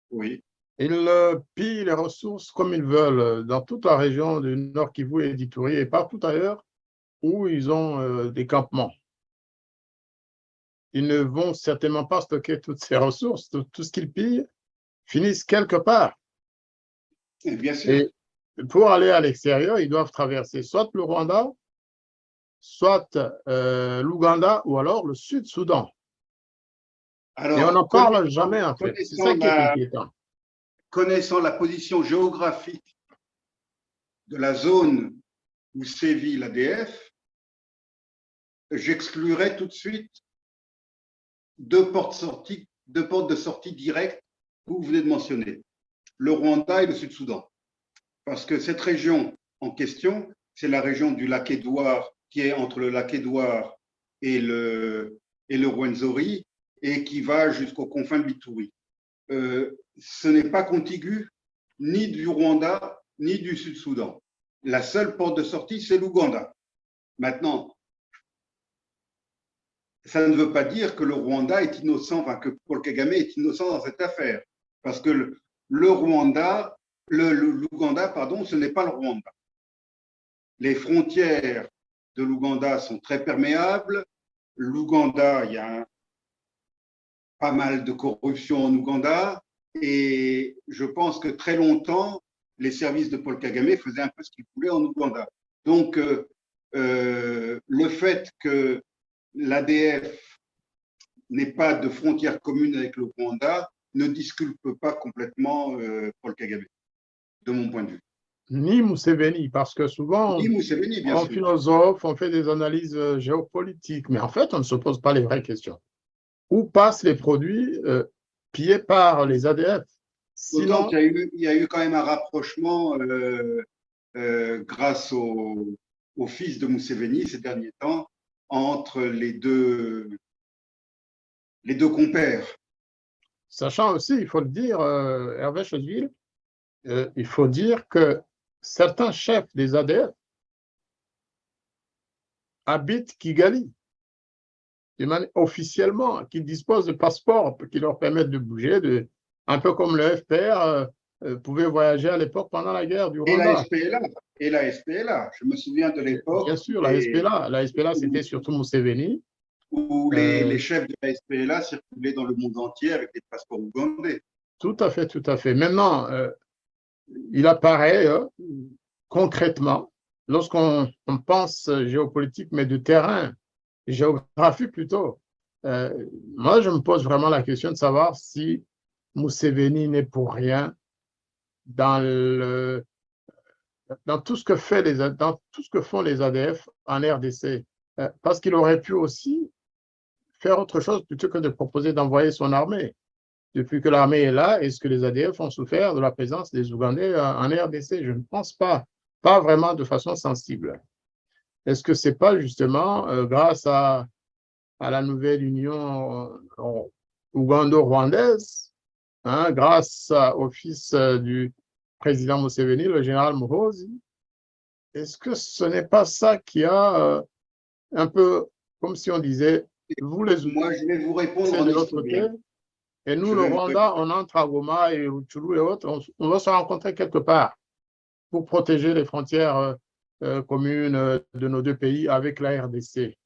Oui. Ils pillent les ressources comme ils veulent dans toute la région du Nord Kivu et d'Ituri et partout ailleurs où ils ont des campements. Ils ne vont certainement pas stocker toutes ces ressources, tout ce qu'ils pillent finissent quelque part. Et bien sûr. pour aller à l'extérieur, ils doivent traverser soit le Rwanda, soit l'Ouganda ou alors le Sud-Soudan. Et on n'en parle jamais, en fait. C'est ça qui est inquiétant. Connaissant la position géographique de la zone où sévit l'ADF, j'exclurais tout de suite deux portes de sortie directes que vous venez de mentionner, le Rwanda et le Sud-Soudan. Parce que cette région en question, c'est la région du lac Édouard, qui est entre le lac Édouard et le Rwenzori, et qui va jusqu'aux confins de l'Ituri. Ce n'est pas contigu ni du Rwanda, ni du Sud-Soudan. La seule porte de sortie, c'est l'Ouganda. Maintenant, ça ne veut pas dire que le Rwanda est innocent, enfin que Paul Kagame est innocent dans cette affaire. Parce que l'Ouganda, pardon, ce n'est pas le Rwanda. Les frontières de l'Ouganda sont très perméables. L'Ouganda, il y a pas mal de corruption en Ouganda. Et je pense que très longtemps, les services de Paul Kagame faisaient un peu ce qu'ils voulaient en Ouganda. Donc, le fait que l'ADF n'ait pas de frontière commune avec le Rwanda ne disculpe pas complètement Paul Kagame, de mon point de vue. Ni Museveni, parce que souvent, on philosophe, on fait des analyses géopolitiques, mais en fait, on ne se pose pas les vraies questions. Où passent les produits pillés par les ADF? Sinon, il y a eu quand même un rapprochement grâce au fils de Museveni ces derniers temps entre les deux compères. Sachant aussi, il faut le dire, Hervé Chosville, il faut dire que certains chefs des ADF habitent Kigali, officiellement, qui disposent de passeports qui leur permettent de bouger, un peu comme le FPR pouvait voyager à l'époque pendant la guerre du Rwanda. Et la SPLA, je me souviens de l'époque. Bien sûr, la SPLA, c'était surtout Museveni. Où les chefs de la SPLA circulaient dans le monde entier avec des passeports ougandais. Tout à fait, tout à fait. Maintenant, il apparaît concrètement, lorsqu'on pense géopolitique, mais de terrain, géographie plutôt, moi, je me pose vraiment la question de savoir si Museveni n'est pour rien dans tout ce que font les ADF en RDC, parce qu'il aurait pu aussi faire autre chose plutôt que de proposer d'envoyer son armée. Depuis que l'armée est là, est-ce que les ADF ont souffert de la présence des Ougandais en RDC? Je ne pense pas, pas vraiment de façon sensible. Est-ce que ce n'est pas justement grâce à la nouvelle union ougando-rwandaise, grâce au fils du président Museveni, le général Muhoozi, est-ce que ce n'est pas ça qui a un peu, comme si on disait, vous les Moi, je vais vous répondre de l'autre côté, et nous, le Rwanda, on entre à Goma et Rutshuru et autres, on va se rencontrer quelque part pour protéger les frontières communes de nos deux pays avec la RDC.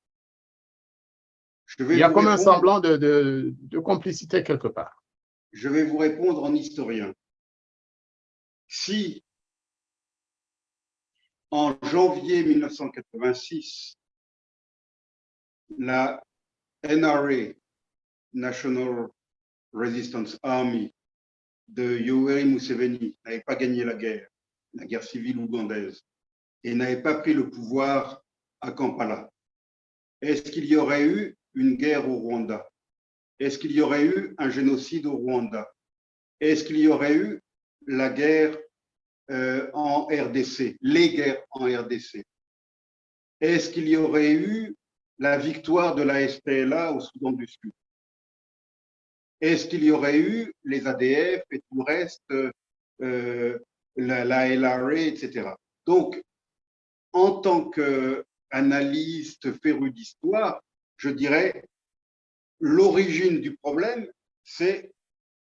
Il y a comme un semblant de complicité quelque part. Je vais vous répondre en historien. Si en janvier 1986, la NRA, National Resistance Army de Yoweri Museveni n'avait pas gagné la guerre civile ougandaise, et n'avait pas pris le pouvoir à Kampala, est-ce qu'il y aurait eu une guerre au Rwanda? Est-ce qu'il y aurait eu un génocide au Rwanda? Est-ce qu'il y aurait eu la guerre en RDC, les guerres en RDC? Est-ce qu'il y aurait eu la victoire de la SPLA au Soudan du Sud? Est-ce qu'il y aurait eu les ADF et tout le reste, la LRA, etc. Donc, en tant qu'analyste féru d'histoire, je dirais l'origine du problème, c'est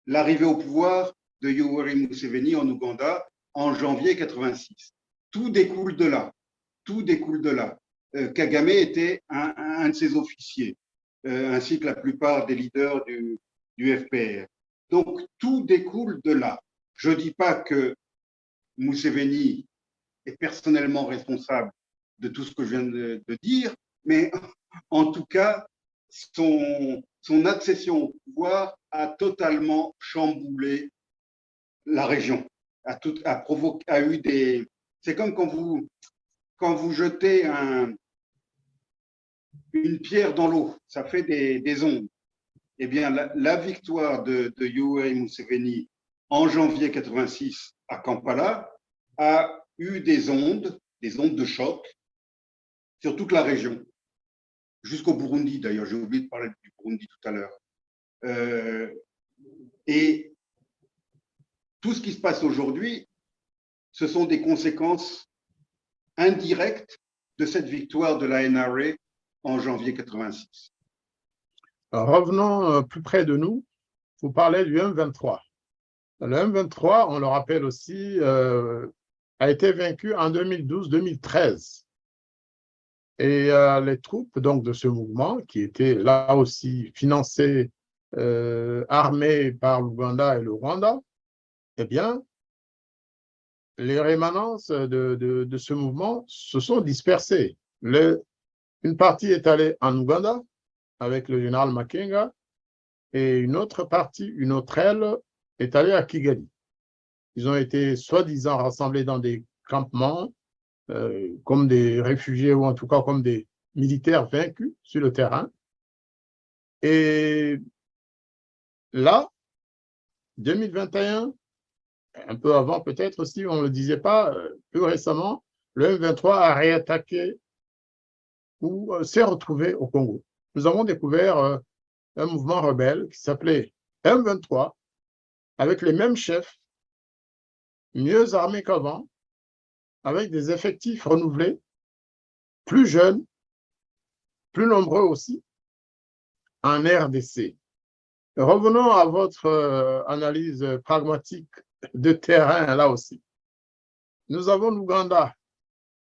l'arrivée au pouvoir de Yoweri Museveni en Ouganda en janvier 86. Tout découle de là. Tout découle de là. Kagame était un de ses officiers, ainsi que la plupart des leaders du FPR. Donc, tout découle de là. Je ne dis pas que Museveni est personnellement responsable de tout ce que je viens de dire, mais en tout cas, son accession au pouvoir a totalement chamboulé la région, a eu des... C'est comme quand vous jetez une pierre dans l'eau, ça fait des ondes. Eh bien, la victoire de Yoweri Museveni en janvier 86 à Kampala a eu des ondes de choc sur toute la région, jusqu'au Burundi d'ailleurs. J'ai oublié de parler du Burundi tout à l'heure. Et tout ce qui se passe aujourd'hui, ce sont des conséquences indirectes de cette victoire de la NRA en janvier 86. Revenons plus près de nous. Vous parlez du M23. Le M23, on le rappelle aussi, a été vaincu en 2012-2013. Et les troupes donc, de ce mouvement, qui étaient là aussi financées, armées par l'Ouganda et le Rwanda, eh bien, les rémanences de ce mouvement se sont dispersées. Une partie est allée en Ouganda avec le général Makenga et une autre partie, une autre aile, est allée à Kigali. Ils ont été soi-disant rassemblés dans des campements comme des réfugiés ou en tout cas comme des militaires vaincus sur le terrain. Et là, 2021, un peu avant peut-être aussi, on ne le disait pas, plus récemment, le M23 a réattaqué ou s'est retrouvé au Congo. Nous avons découvert un mouvement rebelle qui s'appelait M23, avec les mêmes chefs, mieux armés qu'avant, avec des effectifs renouvelés, plus jeunes, plus nombreux aussi, en RDC. Revenons à votre analyse pragmatique de terrain, là aussi. Nous avons l'Ouganda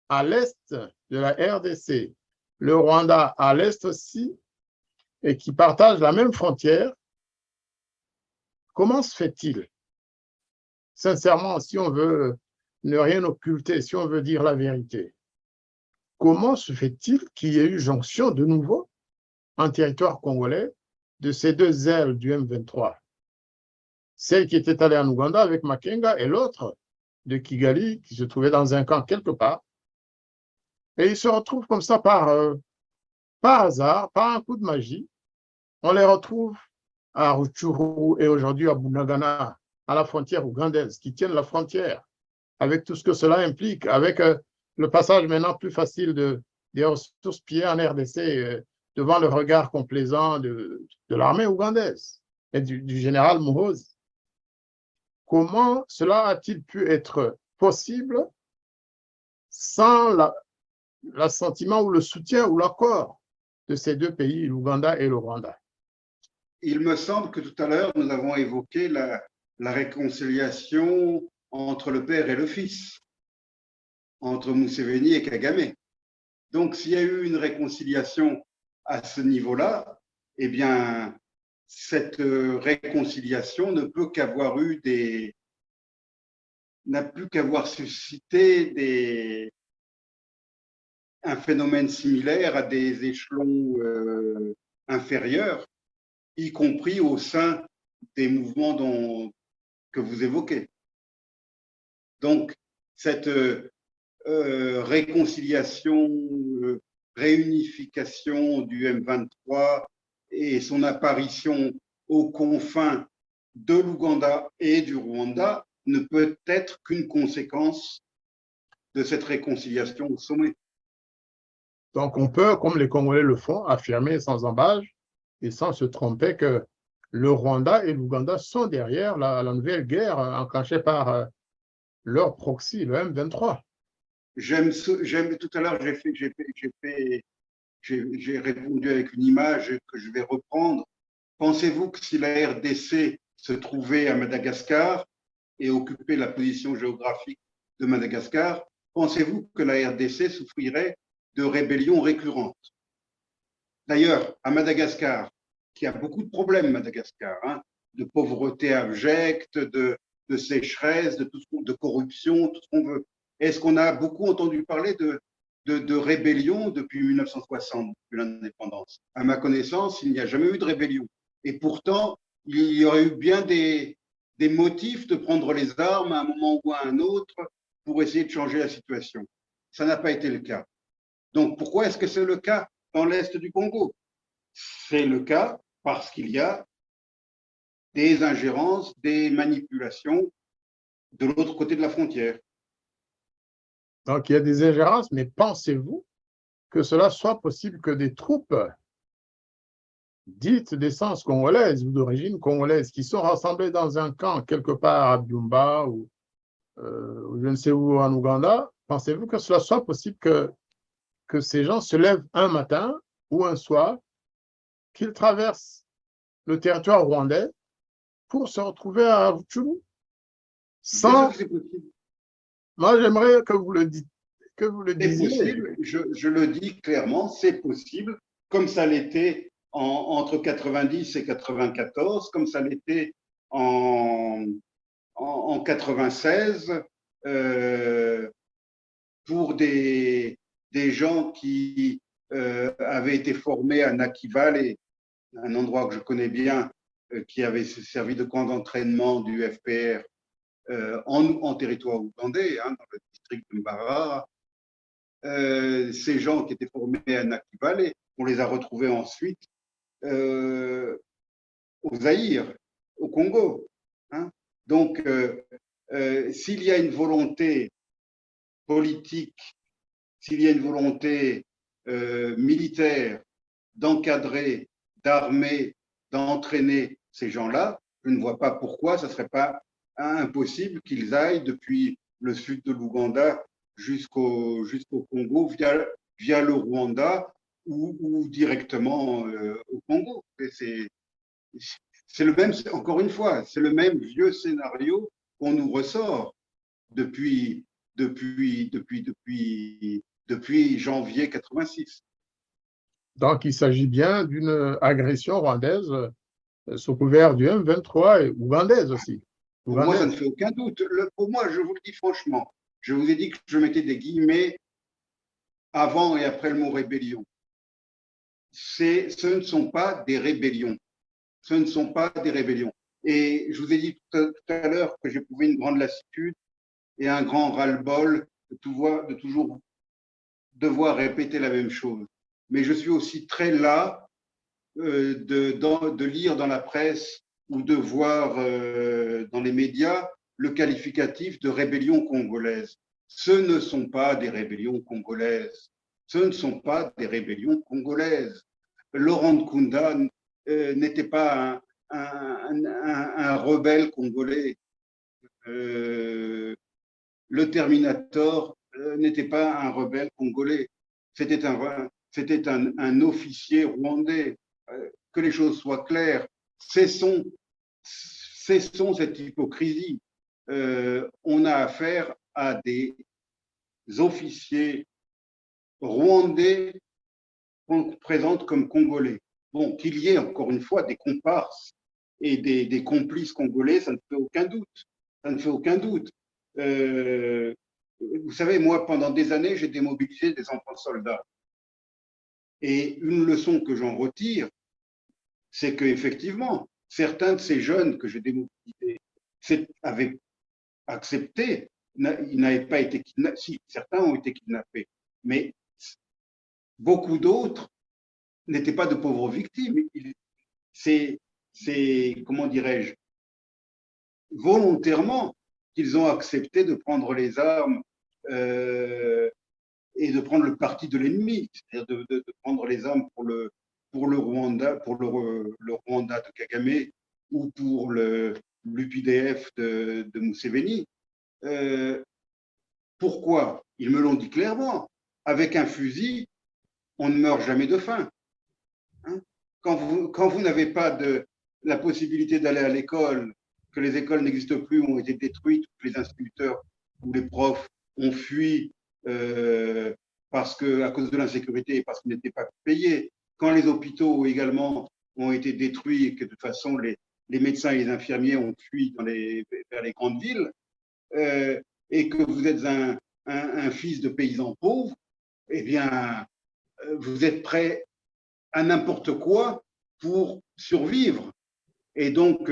à l'est de la RDC, le Rwanda à l'est aussi, et qui partagent la même frontière. Comment se fait-il, sincèrement, si on veut ne rien occulter, si on veut dire la vérité, comment se fait-il qu'il y ait eu jonction de nouveau en territoire congolais de ces deux ailes du M23? Celle qui était allée en Ouganda avec Makenga et l'autre de Kigali qui se trouvait dans un camp quelque part. Et ils se retrouvent comme ça par hasard, par un coup de magie. On les retrouve à Rutshuru et aujourd'hui à Bunagana, à la frontière ougandaise, qui tiennent la frontière, avec tout ce que cela implique, avec le passage maintenant plus facile des ressources pillées en RDC devant le regard complaisant de l'armée ougandaise et du général Muhoozi. Comment cela a-t-il pu être possible sans l'assentiment ou le soutien ou l'accord de ces deux pays, l'Ouganda et le Rwanda? Il me semble que tout à l'heure, nous avons évoqué la réconciliation entre le père et le fils, entre Museveni et Kagame. Donc, s'il y a eu une réconciliation à ce niveau-là, eh bien, cette réconciliation ne peut qu'avoir n'a plus qu'avoir suscité un phénomène similaire à des échelons inférieurs, y compris au sein des mouvements que vous évoquez. Donc, cette réconciliation, réunification du M23 et son apparition aux confins de l'Ouganda et du Rwanda ne peut être qu'une conséquence de cette réconciliation au sommet. Donc, on peut, comme les Congolais le font, affirmer sans embâche et sans se tromper que le Rwanda et l'Ouganda sont derrière la nouvelle guerre enclenchée par leur proxy, le M23. J'aime tout à l'heure, j'ai répondu avec une image que je vais reprendre. Pensez-vous que si la RDC se trouvait à Madagascar et occupait la position géographique de Madagascar, pensez-vous que la RDC souffrirait de rébellions récurrentes? D'ailleurs, à Madagascar, qui a beaucoup de problèmes, Madagascar, hein, de pauvreté abjecte, de sécheresse, de corruption, tout ce qu'on veut. Est-ce qu'on a beaucoup entendu parler de rébellion depuis 1960, depuis l'indépendance? À ma connaissance, il n'y a jamais eu de rébellion. Et pourtant, il y aurait eu bien des motifs de prendre les armes à un moment ou à un autre pour essayer de changer la situation. Ça n'a pas été le cas. Donc, pourquoi est-ce que c'est le cas dans l'Est du Congo? C'est le cas parce qu'il y a des ingérences, des manipulations de l'autre côté de la frontière. Donc, il y a des ingérences, mais pensez-vous que cela soit possible que des troupes dites d'essence congolaise ou d'origine congolaise qui sont rassemblées dans un camp quelque part à Byumba ou je ne sais où en Ouganda, pensez-vous que cela soit possible que ces gens se lèvent un matin ou un soir, qu'ils traversent le territoire rwandais pour se retrouver à Rutshuru? Sans... Moi, j'aimerais que vous le dites. Que vous le disiez. C'est possible, je le dis clairement, c'est possible, comme ça l'était entre 90 et 94, comme ça l'était en 96, pour des gens qui avaient été formés à Nakivale, un endroit que je connais bien, qui avait servi de camp d'entraînement du FPR en territoire ougandais, hein, dans le district de Mbarara. Ces gens qui étaient formés à Nakivale, on les a retrouvés ensuite au Zaïre, au Congo. Hein. Donc, s'il y a une volonté politique, s'il y a une volonté militaire d'encadrer, d'armer, d'entraîner ces gens-là, je ne vois pas pourquoi ce ne serait pas impossible qu'ils aillent depuis le sud de l'Ouganda jusqu'au Congo via le Rwanda ou directement au Congo. C'est le même, encore une fois, c'est le même vieux scénario qu'on nous ressort depuis janvier 86. Donc, il s'agit bien d'une agression rwandaise sous couvert du M23 et ougandaise aussi. Pour moi, ça ne fait aucun doute. Pour moi, je vous le dis franchement, je vous ai dit que je mettais des guillemets avant et après le mot rébellion. Ce ne sont pas des rébellions. Ce ne sont pas des rébellions. Et je vous ai dit tout à l'heure que j'éprouvais une grande lassitude et un grand ras-le-bol de toujours devoir répéter la même chose. Mais je suis aussi très las de lire dans la presse ou de voir dans les médias le qualificatif de rébellion congolaise. Ce ne sont pas des rébellions congolaises. Ce ne sont pas des rébellions congolaises. Laurent Nkunda n'était pas un rebelle congolais. Le Terminator n'était pas un rebelle congolais. C'était un officier rwandais. Que les choses soient claires. Cessons cette hypocrisie. On a affaire à des officiers rwandais qu'on présente comme congolais. Bon, qu'il y ait encore une fois des comparses et des complices congolais, ça ne fait aucun doute. Ça ne fait aucun doute. Vous savez, moi, pendant des années, j'ai démobilisé des enfants soldats. Et une leçon que j'en retire, c'est qu'effectivement, certains de ces jeunes que j'ai démobilisés avaient accepté, ils n'avaient pas été kidnappés. Si, certains ont été kidnappés, mais beaucoup d'autres n'étaient pas de pauvres victimes. C'est, comment dirais-je, volontairement qu'ils ont accepté de prendre les armes et de prendre le parti de l'ennemi, c'est-à-dire de prendre les armes pour le Rwanda, le Rwanda de Kagame ou pour l'UPDF de Museveni. Pourquoi? Ils me l'ont dit clairement. Avec un fusil, on ne meurt jamais de faim. Hein? Quand vous n'avez pas la possibilité d'aller à l'école, que les écoles n'existent plus, ont été détruites, que les instituteurs ou les profs ont fui parce que, à cause de l'insécurité et parce qu'ils n'étaient pas payés, quand les hôpitaux également ont été détruits et que de toute façon les médecins et les infirmiers ont fui vers les grandes villes, et que vous êtes un fils de paysan pauvre, eh bien, vous êtes prêt à n'importe quoi pour survivre. Et donc,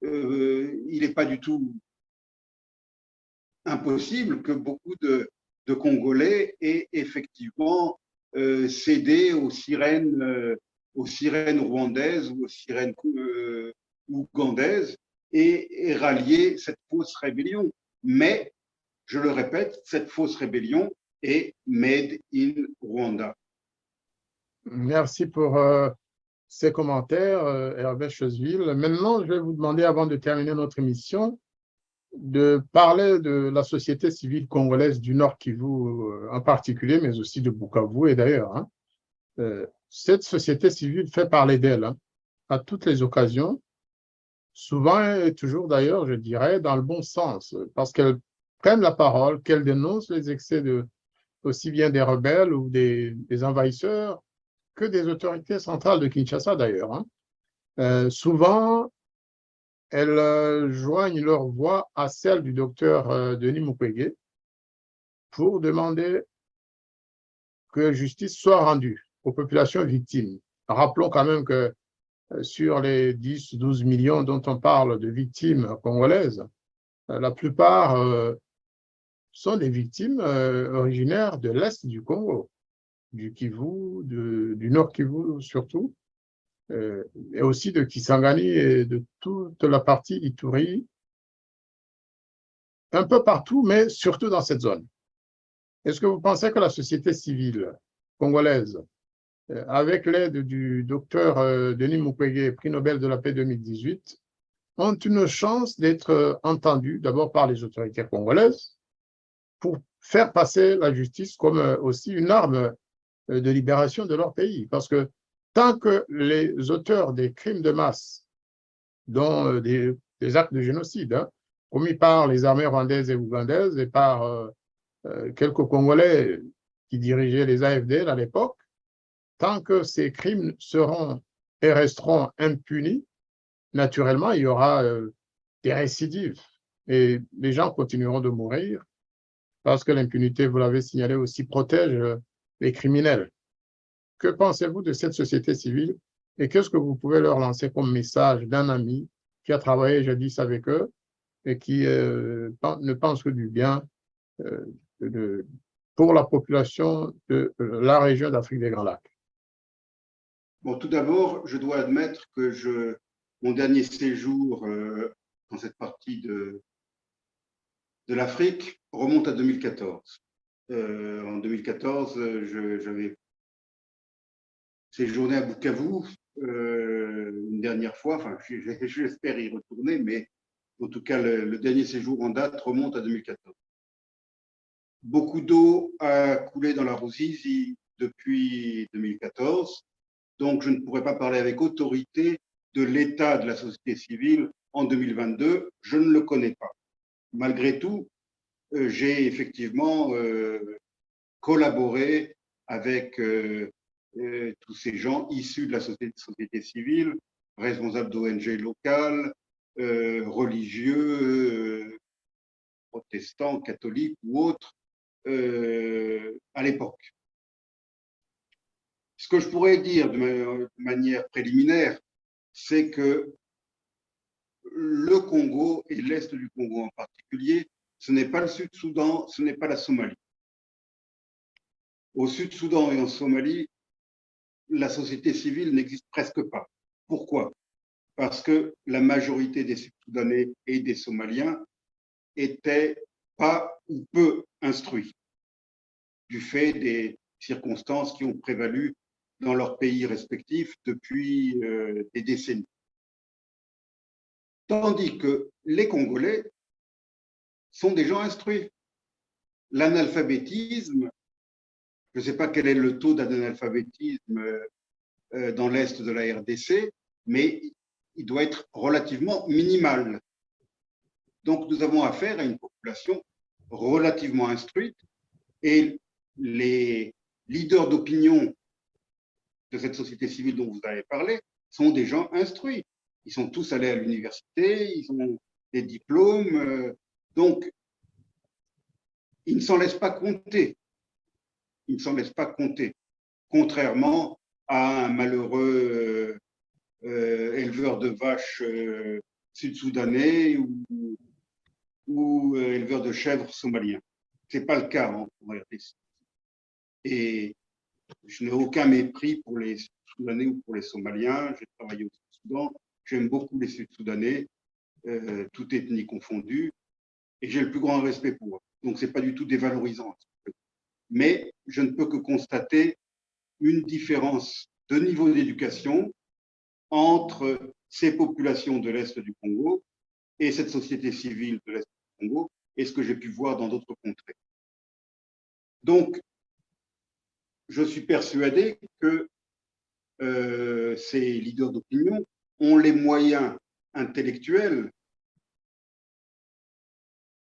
il n'est pas du tout impossible que beaucoup de Congolais aient effectivement cédé aux sirènes rwandaises ou aux sirènes ougandaises et rallié cette fausse rébellion. Mais, je le répète, cette fausse rébellion est made in Rwanda. Merci pour ces commentaires, Hervé Chosville. Maintenant, je vais vous demander, avant de terminer notre émission, de parler de la société civile congolaise du Nord Kivu en particulier, mais aussi de Bukavu et d'ailleurs. Hein. Cette société civile fait parler d'elle hein, à toutes les occasions, souvent et toujours d'ailleurs, je dirais, dans le bon sens, parce qu'elles prennent la parole, qu'elles dénoncent les excès aussi bien des rebelles ou des envahisseurs que des autorités centrales de Kinshasa d'ailleurs. Hein. Souvent, elles joignent leur voix à celle du docteur Denis Mukwege pour demander que justice soit rendue aux populations victimes. Rappelons quand même que sur les 10-12 millions dont on parle de victimes congolaises, la plupart sont des victimes originaires de l'Est du Congo, du Kivu, du Nord Kivu surtout, et aussi de Kisangani et de toute la partie Ituri, un peu partout, mais surtout dans cette zone. Est-ce que vous pensez que la société civile congolaise, avec l'aide du docteur Denis Mukwege, prix Nobel de la paix 2018, ont une chance d'être entendus d'abord par les autorités congolaises pour faire passer la justice comme aussi une arme de libération de leur pays? Parce que tant que les auteurs des crimes de masse, dont des actes de génocide, hein, commis par les armées rwandaises et ougandaises et par quelques Congolais qui dirigeaient les AFDL à l'époque, tant que ces crimes seront et resteront impunis, naturellement, il y aura des récidives et les gens continueront de mourir parce que l'impunité, vous l'avez signalé aussi, protège les criminels. Que pensez-vous de cette société civile et qu'est-ce que vous pouvez leur lancer comme message d'un ami qui a travaillé jadis avec eux et qui ne pense que du bien pour la population de la région d'Afrique des Grands Lacs? Bon, tout d'abord, je dois admettre que mon dernier séjour dans cette partie de l'Afrique remonte à 2014. En 2014, j'avais séjourné à Bukavu une dernière fois. Enfin, j'espère y retourner, mais en tout cas, le dernier séjour en date remonte à 2014. Beaucoup d'eau a coulé dans la Ruzizi depuis 2014, donc je ne pourrais pas parler avec autorité de l'état de la société civile en 2022. Je ne le connais pas. Malgré tout, j'ai effectivement collaboré avec tous ces gens issus de la société civile, responsables d'ONG locales, religieux, protestants, catholiques ou autres, à l'époque. Ce que je pourrais dire de manière préliminaire, c'est que le Congo et l'Est du Congo en particulier, ce n'est pas le Sud-Soudan, ce n'est pas la Somalie. Au Sud-Soudan et en Somalie, la société civile n'existe presque pas. Pourquoi? Parce que la majorité des Sud-Soudanais et des Somaliens étaient pas ou peu instruits du fait des circonstances qui ont prévalu dans leurs pays respectifs depuis des décennies. Tandis que les Congolais sont des gens instruits. L'analphabétisme, je ne sais pas quel est le taux d'analphabétisme dans l'Est de la RDC, mais il doit être relativement minimal. Donc, nous avons affaire à une population relativement instruite et les leaders d'opinion de cette société civile dont vous avez parlé sont des gens instruits. Ils sont tous allés à l'université, ils ont des diplômes. Donc, il ne s'en laisse pas compter. Il ne s'en laisse pas compter, contrairement à un malheureux éleveur de vaches sud-soudanais ou éleveur de chèvres somalien. Ce n'est pas le cas en RDC. Et je n'ai aucun mépris pour les Sud-Soudanais ou pour les Somaliens. J'ai travaillé au Sud-Soudan. J'aime beaucoup les Sud-Soudanais, toute ethnie confondue, et j'ai le plus grand respect pour eux. Donc, ce n'est pas du tout dévalorisant. Mais je ne peux que constater une différence de niveau d'éducation entre ces populations de l'Est du Congo et cette société civile de l'Est du Congo et ce que j'ai pu voir dans d'autres contrées. Donc, je suis persuadé que ces leaders d'opinion ont les moyens intellectuels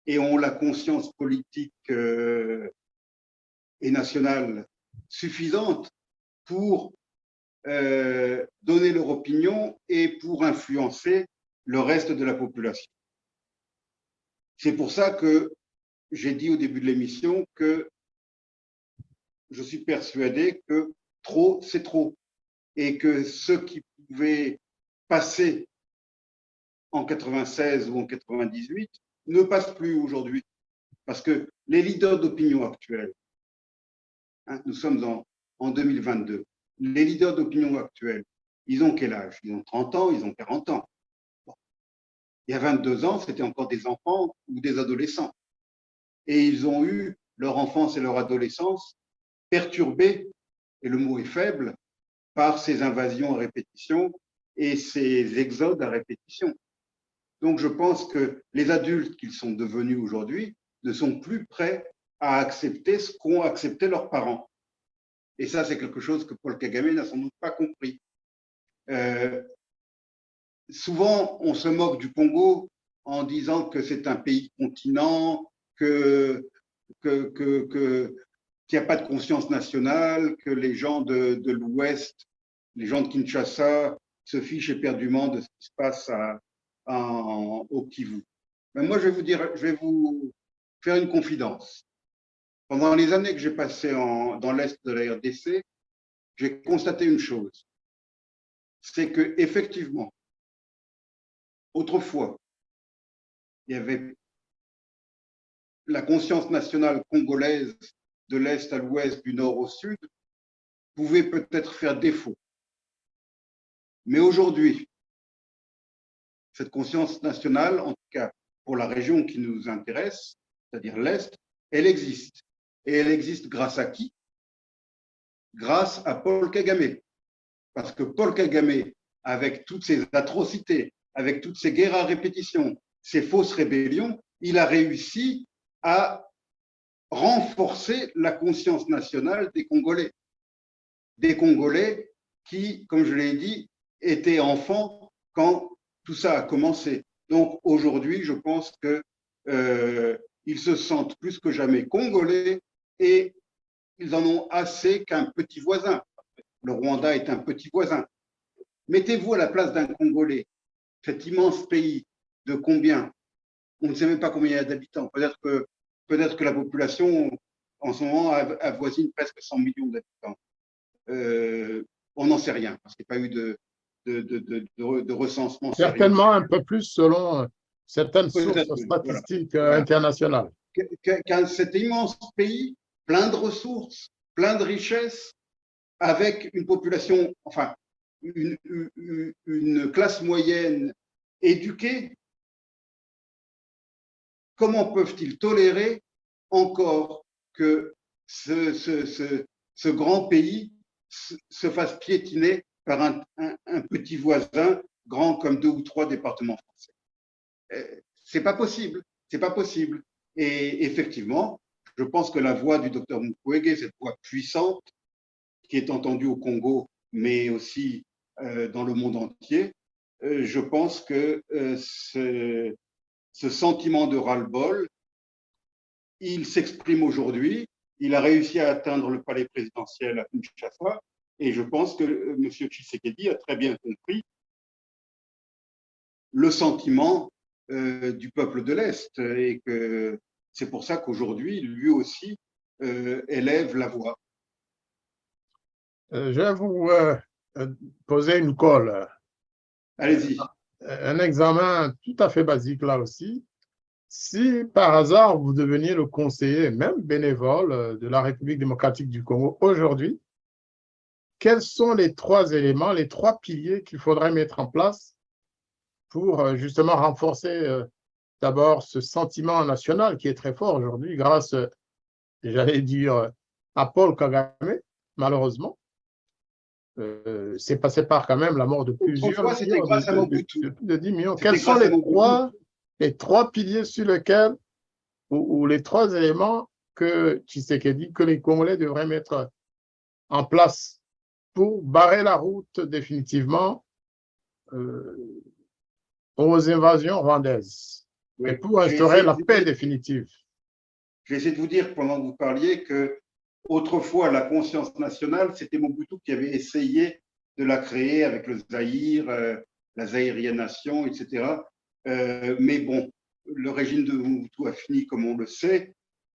et ont la conscience politique et nationale suffisante pour donner leur opinion et pour influencer le reste de la population. C'est pour ça que j'ai dit au début de l'émission que je suis persuadé que trop, c'est trop. Et que ce qui pouvait passer en 96 ou en 98 ne passe plus aujourd'hui. Parce que les leaders d'opinion actuels, hein, nous sommes en 2022, les leaders d'opinion actuels, ils ont quel âge? Ils ont 30 ans, ils ont 40 ans. Bon. Il y a 22 ans, c'était encore des enfants ou des adolescents. Et ils ont eu leur enfance et leur adolescence perturbées, et le mot est faible, par ces invasions à répétition et ces exodes à répétition. Donc, je pense que les adultes qu'ils sont devenus aujourd'hui ne sont plus prêts à accepter ce qu'ont accepté leurs parents. Et ça, c'est quelque chose que Paul Kagame n'a sans doute pas compris. Souvent, on se moque du Congo en disant que c'est un pays continent, qu'il n'y a pas de conscience nationale, que les gens de l'Ouest, les gens de Kinshasa, se fichent éperdument de ce qui se passe au Kivu. Mais moi, je vais vous faire une confidence. Pendant les années que j'ai passées dans l'Est de la RDC, j'ai constaté une chose. C'est qu'effectivement, autrefois, il y avait la conscience nationale congolaise de l'Est à l'Ouest, du Nord au Sud, pouvait peut-être faire défaut. Mais aujourd'hui, cette conscience nationale, en tout cas pour la région qui nous intéresse, c'est-à-dire l'Est, elle existe. Et elle existe grâce à qui? Grâce à Paul Kagame. Parce que Paul Kagame, avec toutes ses atrocités, avec toutes ces guerres à répétition, ces fausses rébellions, il a réussi à renforcer la conscience nationale des Congolais. Des Congolais qui, comme je l'ai dit, étaient enfants quand tout ça a commencé. Donc aujourd'hui, je pense qu'ils se sentent plus que jamais Congolais et ils en ont assez qu'un petit voisin. Le Rwanda est un petit voisin. Mettez-vous à la place d'un Congolais, cet immense pays de combien? On ne sait même pas combien il y a d'habitants. Peut-être que la population, en ce moment, avoisine presque 100 millions d'habitants. On n'en sait rien, parce qu'il n'y a pas eu de recensement. Certainement un peu plus selon certaines sources statistiques internationales. Cet immense pays, plein de ressources, plein de richesses, avec une population, enfin, une classe moyenne éduquée, comment peuvent-ils tolérer encore que ce grand pays se fasse piétiner par un petit voisin grand comme 2 ou 3 départements français? C'est pas possible, c'est pas possible. Et effectivement, je pense que la voix du docteur Mukwege, cette voix puissante qui est entendue au Congo, mais aussi dans le monde entier, je pense que ce sentiment de ras-le-bol, il s'exprime aujourd'hui. Il a réussi à atteindre le palais présidentiel à Kinshasa et je pense que M. Tshisekedi a très bien compris le sentiment du peuple de l'Est et que c'est pour ça qu'aujourd'hui, lui aussi élève la voix. Je vais vous poser une colle. Allez-y. Un examen tout à fait basique là aussi. Si par hasard vous deveniez le conseiller, même bénévole, de la République démocratique du Congo aujourd'hui, quels sont les 3 éléments, les 3 piliers qu'il faudrait mettre en place pour justement renforcer d'abord ce sentiment national qui est très fort aujourd'hui grâce, j'allais dire, à Paul Kagame, malheureusement. C'est passé par quand même la mort de plusieurs Autrefois, c'était grâce à Mobutu. de plus de 10 millions. Quels sont les trois piliers sur lesquels, ou les 3 éléments que Tshisekedi, que les Congolais devraient mettre en place pour barrer la route définitivement aux invasions rwandaises et pour instaurer la paix définitive? J'ai essayé de vous dire pendant que vous parliez que autrefois, la conscience nationale, c'était Mobutu qui avait essayé de la créer avec le Zaïre, la zaïrianation, etc. Mais bon, le régime de Mobutu a fini, comme on le sait,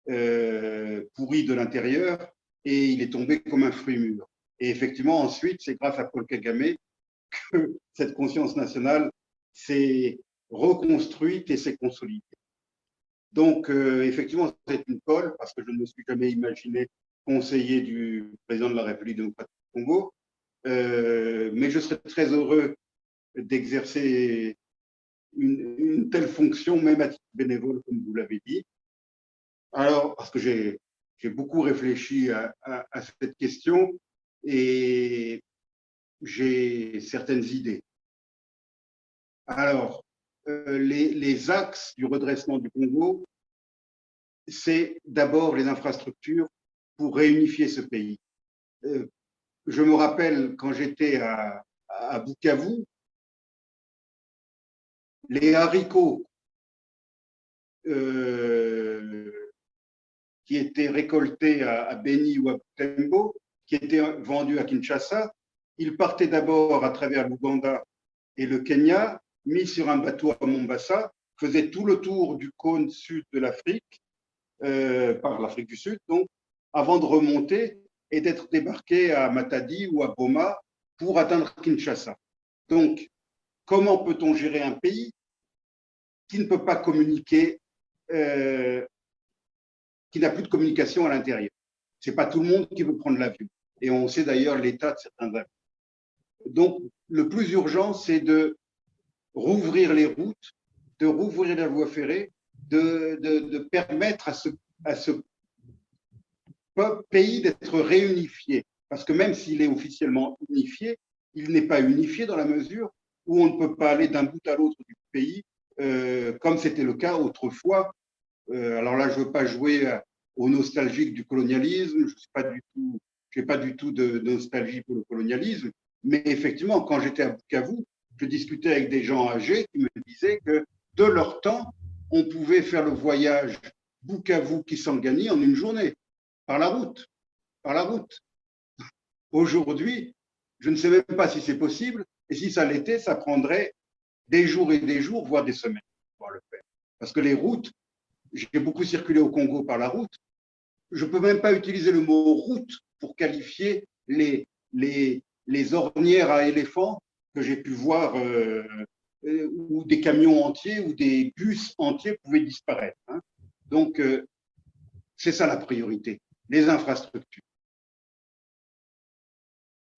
pourri de l'intérieur, et il est tombé comme un fruit mûr. Et effectivement, ensuite, c'est grâce à Paul Kagame que cette conscience nationale s'est reconstruite et s'est consolidée. Donc, effectivement, c'est une colle, parce que je ne me suis jamais imaginé conseiller du président de la République démocratique du Congo, mais je serais très heureux d'exercer une telle fonction, même à titre bénévole, comme vous l'avez dit. Alors, parce que j'ai beaucoup réfléchi à cette question et j'ai certaines idées. Alors, les axes du redressement du Congo, c'est d'abord les infrastructures pour réunifier ce pays. Je me rappelle quand j'étais à Bukavu, les haricots qui étaient récoltés à Beni ou à Butembo, qui étaient vendus à Kinshasa, ils partaient d'abord à travers l'Ouganda et le Kenya, mis sur un bateau à Mombasa, faisaient tout le tour du cône sud de l'Afrique, par l'Afrique du Sud, donc, avant de remonter et d'être débarqués à Matadi ou à Boma pour atteindre Kinshasa. Donc, comment peut-on gérer un pays qui ne peut pas communiquer, qui n'a plus de communication à l'intérieur? Ce n'est pas tout le monde qui veut prendre l'avion. Et on sait d'ailleurs l'état de certains avions. Donc, le plus urgent, c'est de rouvrir les routes, de rouvrir la voie ferrée, de permettre à ce pays d'être réunifié. Parce que même s'il est officiellement unifié, il n'est pas unifié dans la mesure où on ne peut pas aller d'un bout à l'autre du pays, comme c'était le cas autrefois. Alors là, je ne veux pas jouer aux nostalgiques du colonialisme, je n'ai pas du tout de nostalgie pour le colonialisme, mais effectivement, quand j'étais à Bukavu, je discutais avec des gens âgés qui me disaient que de leur temps, on pouvait faire le voyage Bukavu-Kisangani en une journée, par la route. Par la route. Aujourd'hui, je ne sais même pas si c'est possible, et si ça l'était, ça prendrait des jours et des jours, voire des semaines pour le faire. Parce que les routes, j'ai beaucoup circulé au Congo par la route, je ne peux même pas utiliser le mot route pour qualifier les ornières à éléphants que j'ai pu voir, où des camions entiers ou des bus entiers pouvaient disparaître. Hein. Donc, c'est ça la priorité, les infrastructures.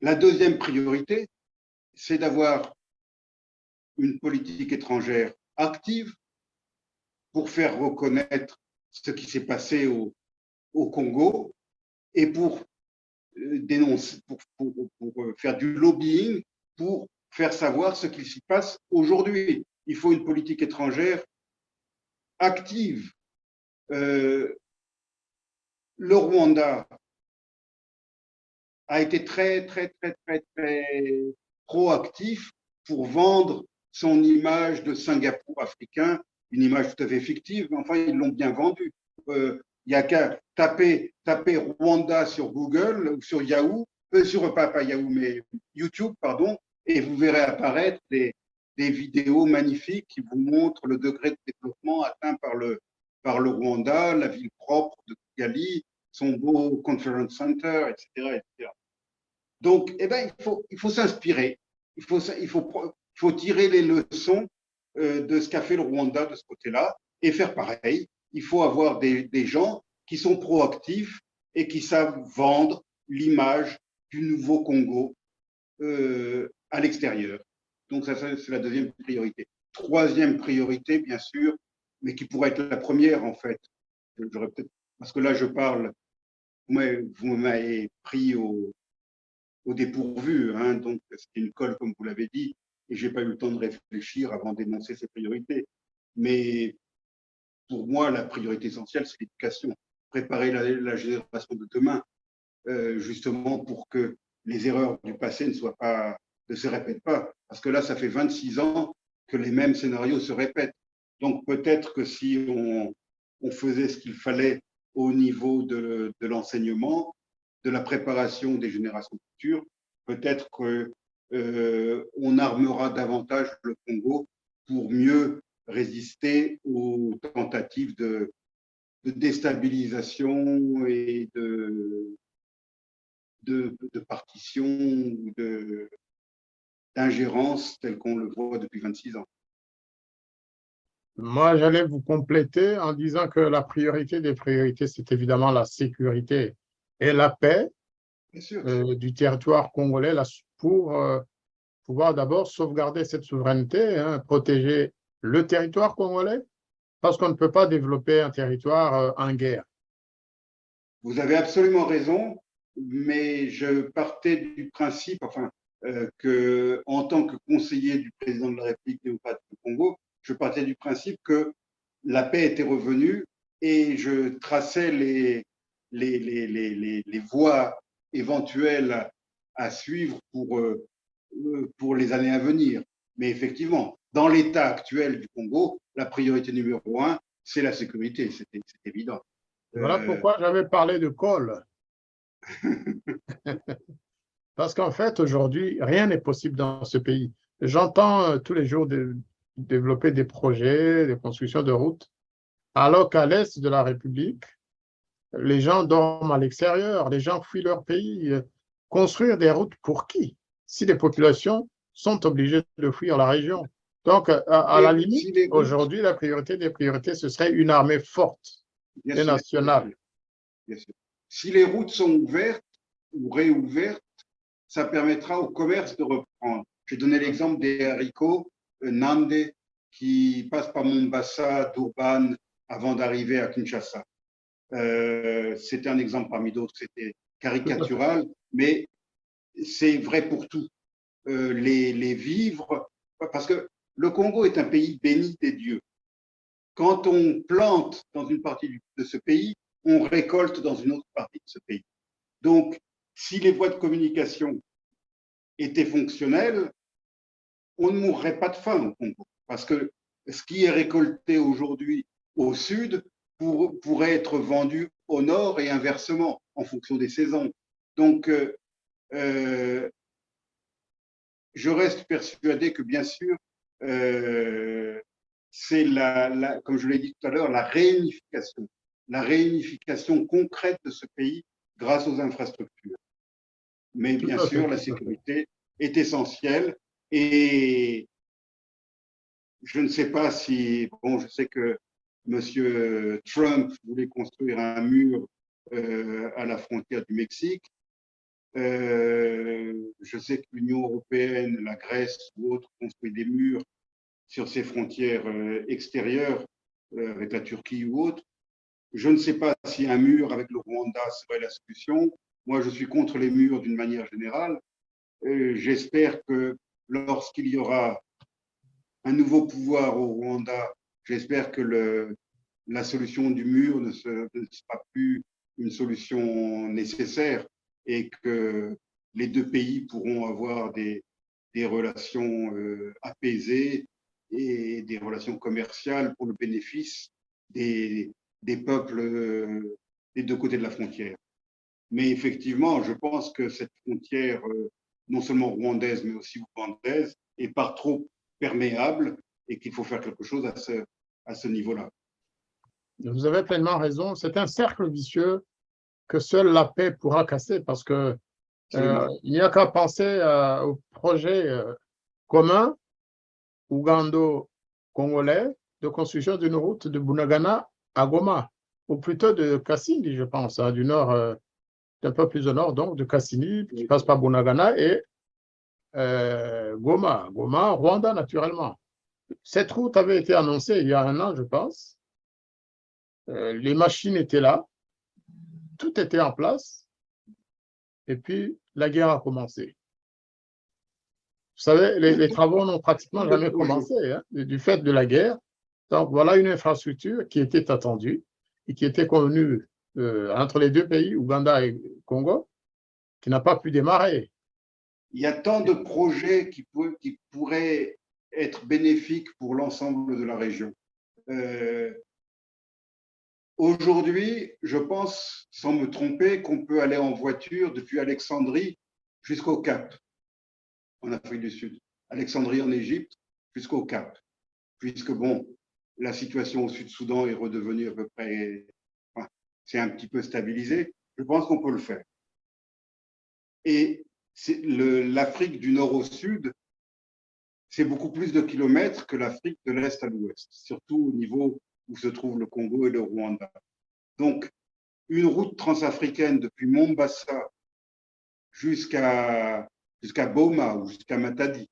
La deuxième priorité, c'est d'avoir une politique étrangère active pour faire reconnaître ce qui s'est passé au Congo et pour dénoncer, pour faire du lobbying, pour faire savoir ce qui s'y passe aujourd'hui. Il faut une politique étrangère active. Le Rwanda a été très proactif pour vendre son image de Singapour africain, une image tout à fait fictive, mais enfin, ils l'ont bien vendue. Il n'y a qu'à taper Rwanda sur Google ou sur Yahoo, pas Yahoo, mais YouTube, pardon, et vous verrez apparaître des vidéos magnifiques qui vous montrent le degré de développement atteint par le par le Rwanda, la ville propre de Kigali, son beau conference center, etc., etc. Donc, eh ben, il faut s'inspirer, il faut tirer les leçons de ce qu'a fait le Rwanda de ce côté-là et faire pareil. Il faut avoir des gens qui sont proactifs et qui savent vendre l'image du nouveau Congo à l'extérieur. Donc, ça, c'est la deuxième priorité. Troisième priorité, bien sûr, mais qui pourrait être la première, en fait. Parce que là, je parle, vous m'avez pris au dépourvu, hein, donc c'est une colle, comme vous l'avez dit, et je n'ai pas eu le temps de réfléchir avant d'énoncer ces priorités. Mais pour moi, la priorité essentielle, c'est l'éducation. Préparer la génération de demain, justement pour que les erreurs du passé ne se répètent pas. Parce que là, ça fait 26 ans que les mêmes scénarios se répètent. Donc peut-être que si on faisait ce qu'il fallait au niveau de l'enseignement, de la préparation des générations futures, peut-être qu'on armera davantage le Congo pour mieux résister aux tentatives de déstabilisation et de partition ou d'ingérence telle qu'on le voit depuis 26 ans. Moi, j'allais vous compléter en disant que la priorité des priorités, c'est évidemment la sécurité et la paix du territoire congolais pour pouvoir d'abord sauvegarder cette souveraineté, hein, protéger le territoire congolais, parce qu'on ne peut pas développer un territoire en guerre. Vous avez absolument raison, mais je partais du principe, que en tant que conseiller du président de la République démocratique du Congo, je partais du principe que la paix était revenue et je traçais les voies éventuelles à suivre pour les années à venir. Mais effectivement, dans l'état actuel du Congo, la priorité numéro 1, c'est la sécurité, c'est évident. Voilà pourquoi j'avais parlé de colle. Parce qu'en fait, aujourd'hui, rien n'est possible dans ce pays. J'entends tous les jours développer des projets, des constructions de routes, alors qu'à l'est de la République, les gens dorment à l'extérieur, les gens fuient leur pays. Construire des routes pour qui? Si les populations sont obligées de fuir la région. Donc, à la limite, aujourd'hui, la priorité des priorités, ce serait une armée forte et nationale. Bien sûr. Si les routes sont ouvertes ou réouvertes, ça permettra au commerce de reprendre. J'ai donné l'exemple des haricots Nande qui passent par Mombasa, Durban, avant d'arriver à Kinshasa. C'était un exemple parmi d'autres, c'était caricatural, mais c'est vrai pour tout. Les vivres, parce que le Congo est un pays béni des dieux. Quand on plante dans une partie de ce pays, on récolte dans une autre partie de ce pays. Donc, si les voies de communication étaient fonctionnelles, on ne mourrait pas de faim au Congo. Parce que ce qui est récolté aujourd'hui au sud pourrait être vendu au nord et inversement, en fonction des saisons. Donc, je reste persuadé que, bien sûr, c'est comme je l'ai dit tout à l'heure, la réunification concrète de ce pays grâce aux infrastructures. Mais bien sûr, la sécurité est essentielle et je ne sais pas si, bon, je sais que M. Trump voulait construire un mur à la frontière du Mexique. Je sais que l'Union européenne, la Grèce ou autres construisent des murs sur ses frontières extérieures avec la Turquie ou autre. Je ne sais pas si un mur avec le Rwanda serait la solution. Moi, je suis contre les murs d'une manière générale. J'espère que lorsqu'il y aura un nouveau pouvoir au Rwanda, j'espère que la solution du mur ne sera plus une solution nécessaire et que les deux pays pourront avoir des relations apaisées et des relations commerciales pour le bénéfice des peuples des deux côtés de la frontière. Mais effectivement, je pense que cette frontière, non seulement rwandaise, mais aussi ougandaise, est par trop perméable et qu'il faut faire quelque chose à ce niveau-là. Vous avez pleinement raison. C'est un cercle vicieux que seule la paix pourra casser parce que il n'y a qu'à penser au projet commun ougando-congolais de construction d'une route de Bunagana à Goma, ou plutôt de Kassini, je pense, du nord, d'un peu plus au nord, donc de Kassini, qui passe par Bunagana et Goma, Rwanda, naturellement. Cette route avait été annoncée il y a un an, je pense. Les machines étaient là, tout était en place, et puis la guerre a commencé. Vous savez, les travaux n'ont pratiquement jamais commencé hein, du fait de la guerre. Donc, voilà une infrastructure qui était attendue et qui était convenue entre les deux pays, Ouganda et Congo, qui n'a pas pu démarrer. Il y a tant de projets qui pourraient être bénéfiques pour l'ensemble de la région. Aujourd'hui, je pense, sans me tromper, qu'on peut aller en voiture depuis Alexandrie jusqu'au Cap, en Afrique du Sud. Alexandrie en Égypte jusqu'au Cap, puisque bon, la situation au Sud-Soudan est redevenue à peu près, enfin, c'est un petit peu stabilisé. Je pense qu'on peut le faire. Et l'Afrique du Nord au Sud, c'est beaucoup plus de kilomètres que l'Afrique de l'Est à l'Ouest, surtout au niveau où se trouvent le Congo et le Rwanda. Donc, une route transafricaine depuis Mombasa jusqu'à Boma ou jusqu'à Matadi,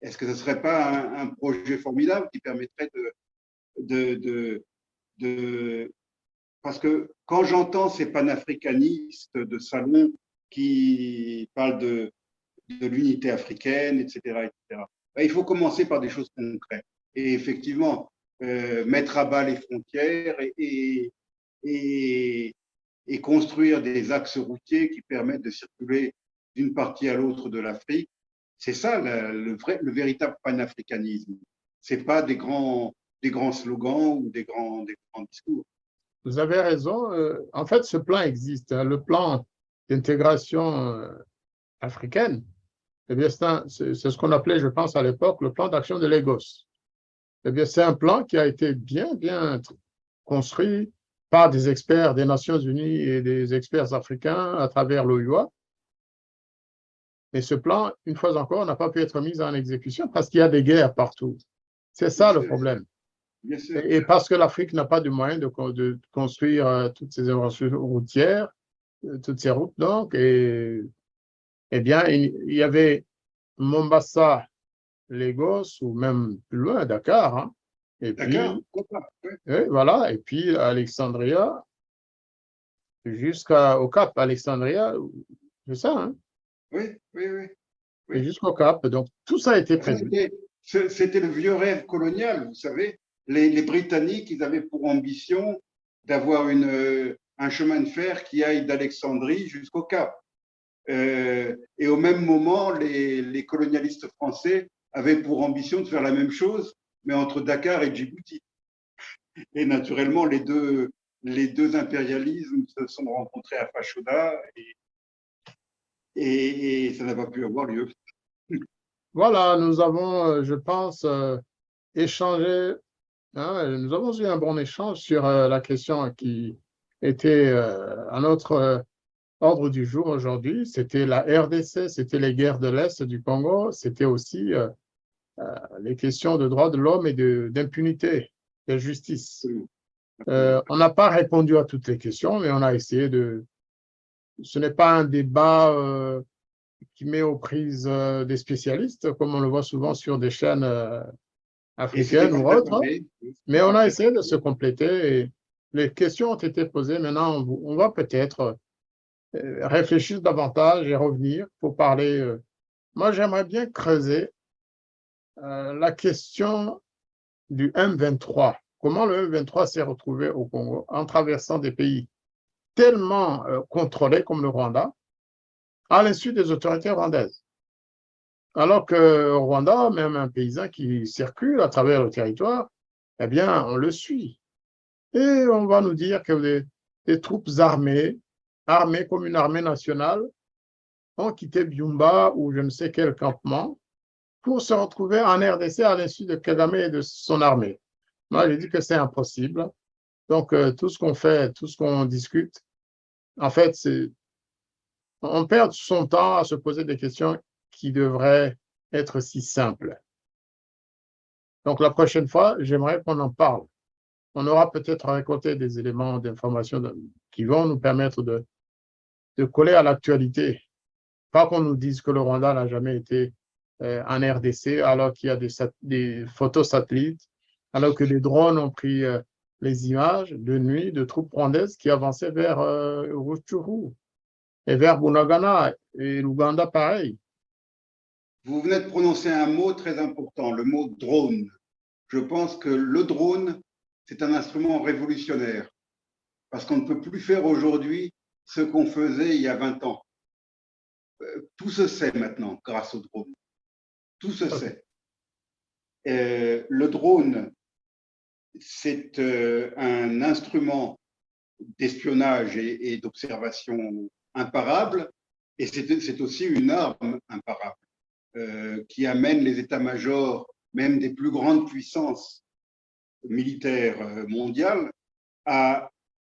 est-ce que ce ne serait pas un projet formidable qui permettrait Parce que quand j'entends ces panafricanistes de salon qui parlent de l'unité africaine, etc., ben, il faut commencer par des choses concrètes. Et effectivement, mettre à bas les frontières et construire des axes routiers qui permettent de circuler d'une partie à l'autre de l'Afrique. C'est ça le véritable panafricanisme. Ce n'est pas des grands slogans ou des grands discours. Vous avez raison. En fait, ce plan existe. Hein, le plan d'intégration africaine, eh bien, c'est ce qu'on appelait, je pense, à l'époque, le plan d'action de Lagos. Eh bien, c'est un plan qui a été bien construit par des experts des Nations Unies et des experts africains à travers l'OUA. Mais ce plan, une fois encore, n'a pas pu être mis en exécution parce qu'il y a des guerres partout. C'est ça le problème. Et parce que l'Afrique n'a pas de moyens de construire toutes ces infrastructures routières, toutes ces routes, donc, eh bien, il y avait Mombasa, Lagos, ou même plus loin, Dakar, hein, et Dakar, puis, voilà, et puis Alexandria, jusqu'au Cap, Alexandria, c'est ça, hein? Oui. Et jusqu'au Cap, donc tout ça a été prévu. C'était le vieux rêve colonial, vous savez. Les Britanniques, ils avaient pour ambition d'avoir un chemin de fer qui aille d'Alexandrie jusqu'au Cap. Et au même moment, les colonialistes français avaient pour ambition de faire la même chose, mais entre Dakar et Djibouti. Et naturellement, les deux impérialismes se sont rencontrés à Fashoda et ça n'a pas pu avoir lieu. Voilà, nous avons, je pense, échangé, hein, nous avons eu un bon échange sur la question qui était à notre ordre du jour aujourd'hui. C'était la RDC, c'était les guerres de l'Est du Congo, c'était aussi les questions de droits de l'homme et d'impunité, de justice. On n'a pas répondu à toutes les questions, mais on a essayé de... Ce n'est pas un débat qui met aux prises des spécialistes, comme on le voit souvent sur des chaînes africaines ou autres, mais on a essayé de se compléter et les questions ont été posées. Maintenant, on va peut-être réfléchir davantage et revenir pour parler. Moi, j'aimerais bien creuser la question du M23. Comment le M23 s'est retrouvé au Congo en traversant des pays tellement contrôlés comme le Rwanda, à l'insu des autorités rwandaises. Alors que au Rwanda, même un paysan qui circule à travers le territoire, eh bien, on le suit. Et on va nous dire que des troupes armées comme une armée nationale, ont quitté Byumba ou je ne sais quel campement pour se retrouver en RDC à l'insu de Kagame et de son armée. Moi, je dis que c'est impossible. Donc, tout ce qu'on fait, tout ce qu'on discute, en fait, on perd son temps à se poser des questions qui devraient être si simples. Donc, la prochaine fois, j'aimerais qu'on en parle. On aura peut-être récolté des éléments d'information qui vont nous permettre de coller à l'actualité. Pas qu'on nous dise que le Rwanda n'a jamais été en RDC alors qu'il y a des photos satellites, alors que les drones ont pris les images de nuit de troupes rwandaises qui avançaient vers Rutshuru et vers Bunagana et l'Ouganda pareil. Vous venez de prononcer un mot très important, le mot drone. Je pense que le drone, c'est un instrument révolutionnaire parce qu'on ne peut plus faire aujourd'hui ce qu'on faisait il y a 20 ans. Tout se sait maintenant grâce au drone. Tout se sait. Le drone, c'est un instrument d'espionnage et d'observation imparable, et c'est aussi une arme imparable qui amène les états-majors, même des plus grandes puissances militaires mondiales, à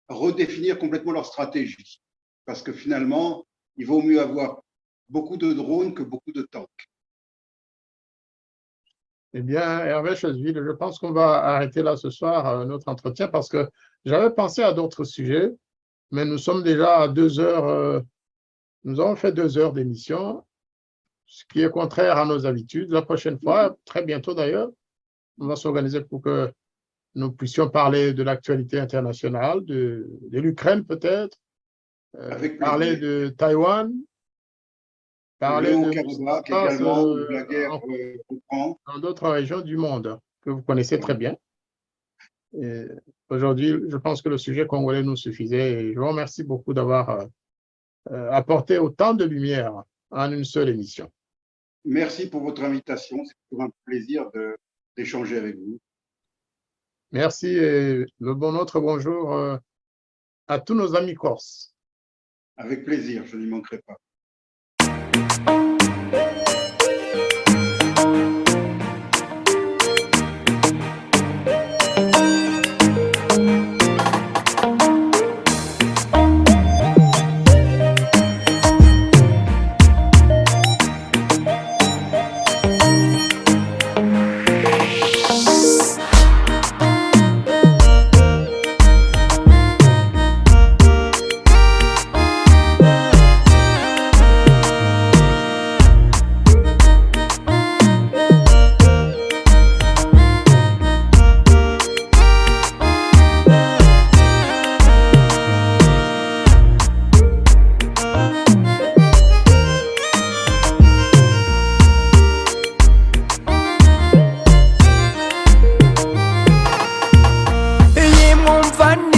redéfinir complètement leur stratégie. Parce que finalement, il vaut mieux avoir beaucoup de drones que beaucoup de tanks. Eh bien, Hervé Chosville, je pense qu'on va arrêter là ce soir notre entretien parce que j'avais pensé à d'autres sujets, mais nous sommes déjà à 2 heures. Nous avons fait 2 heures d'émission, ce qui est contraire à nos habitudes. La prochaine fois, très bientôt d'ailleurs, on va s'organiser pour que nous puissions parler de l'actualité internationale, de l'Ukraine peut-être, parler de Taïwan, parler de Karabakh également, où la guerre comprend. Dans d'autres régions du monde que vous connaissez très bien. Aujourd'hui, je pense que le sujet congolais nous suffisait et je vous remercie beaucoup d'avoir apporté autant de lumière en une seule émission. Merci pour votre invitation. C'est toujours un plaisir d'échanger avec vous. Merci et notre bonjour à tous nos amis corses. Avec plaisir, je n'y manquerai pas. fun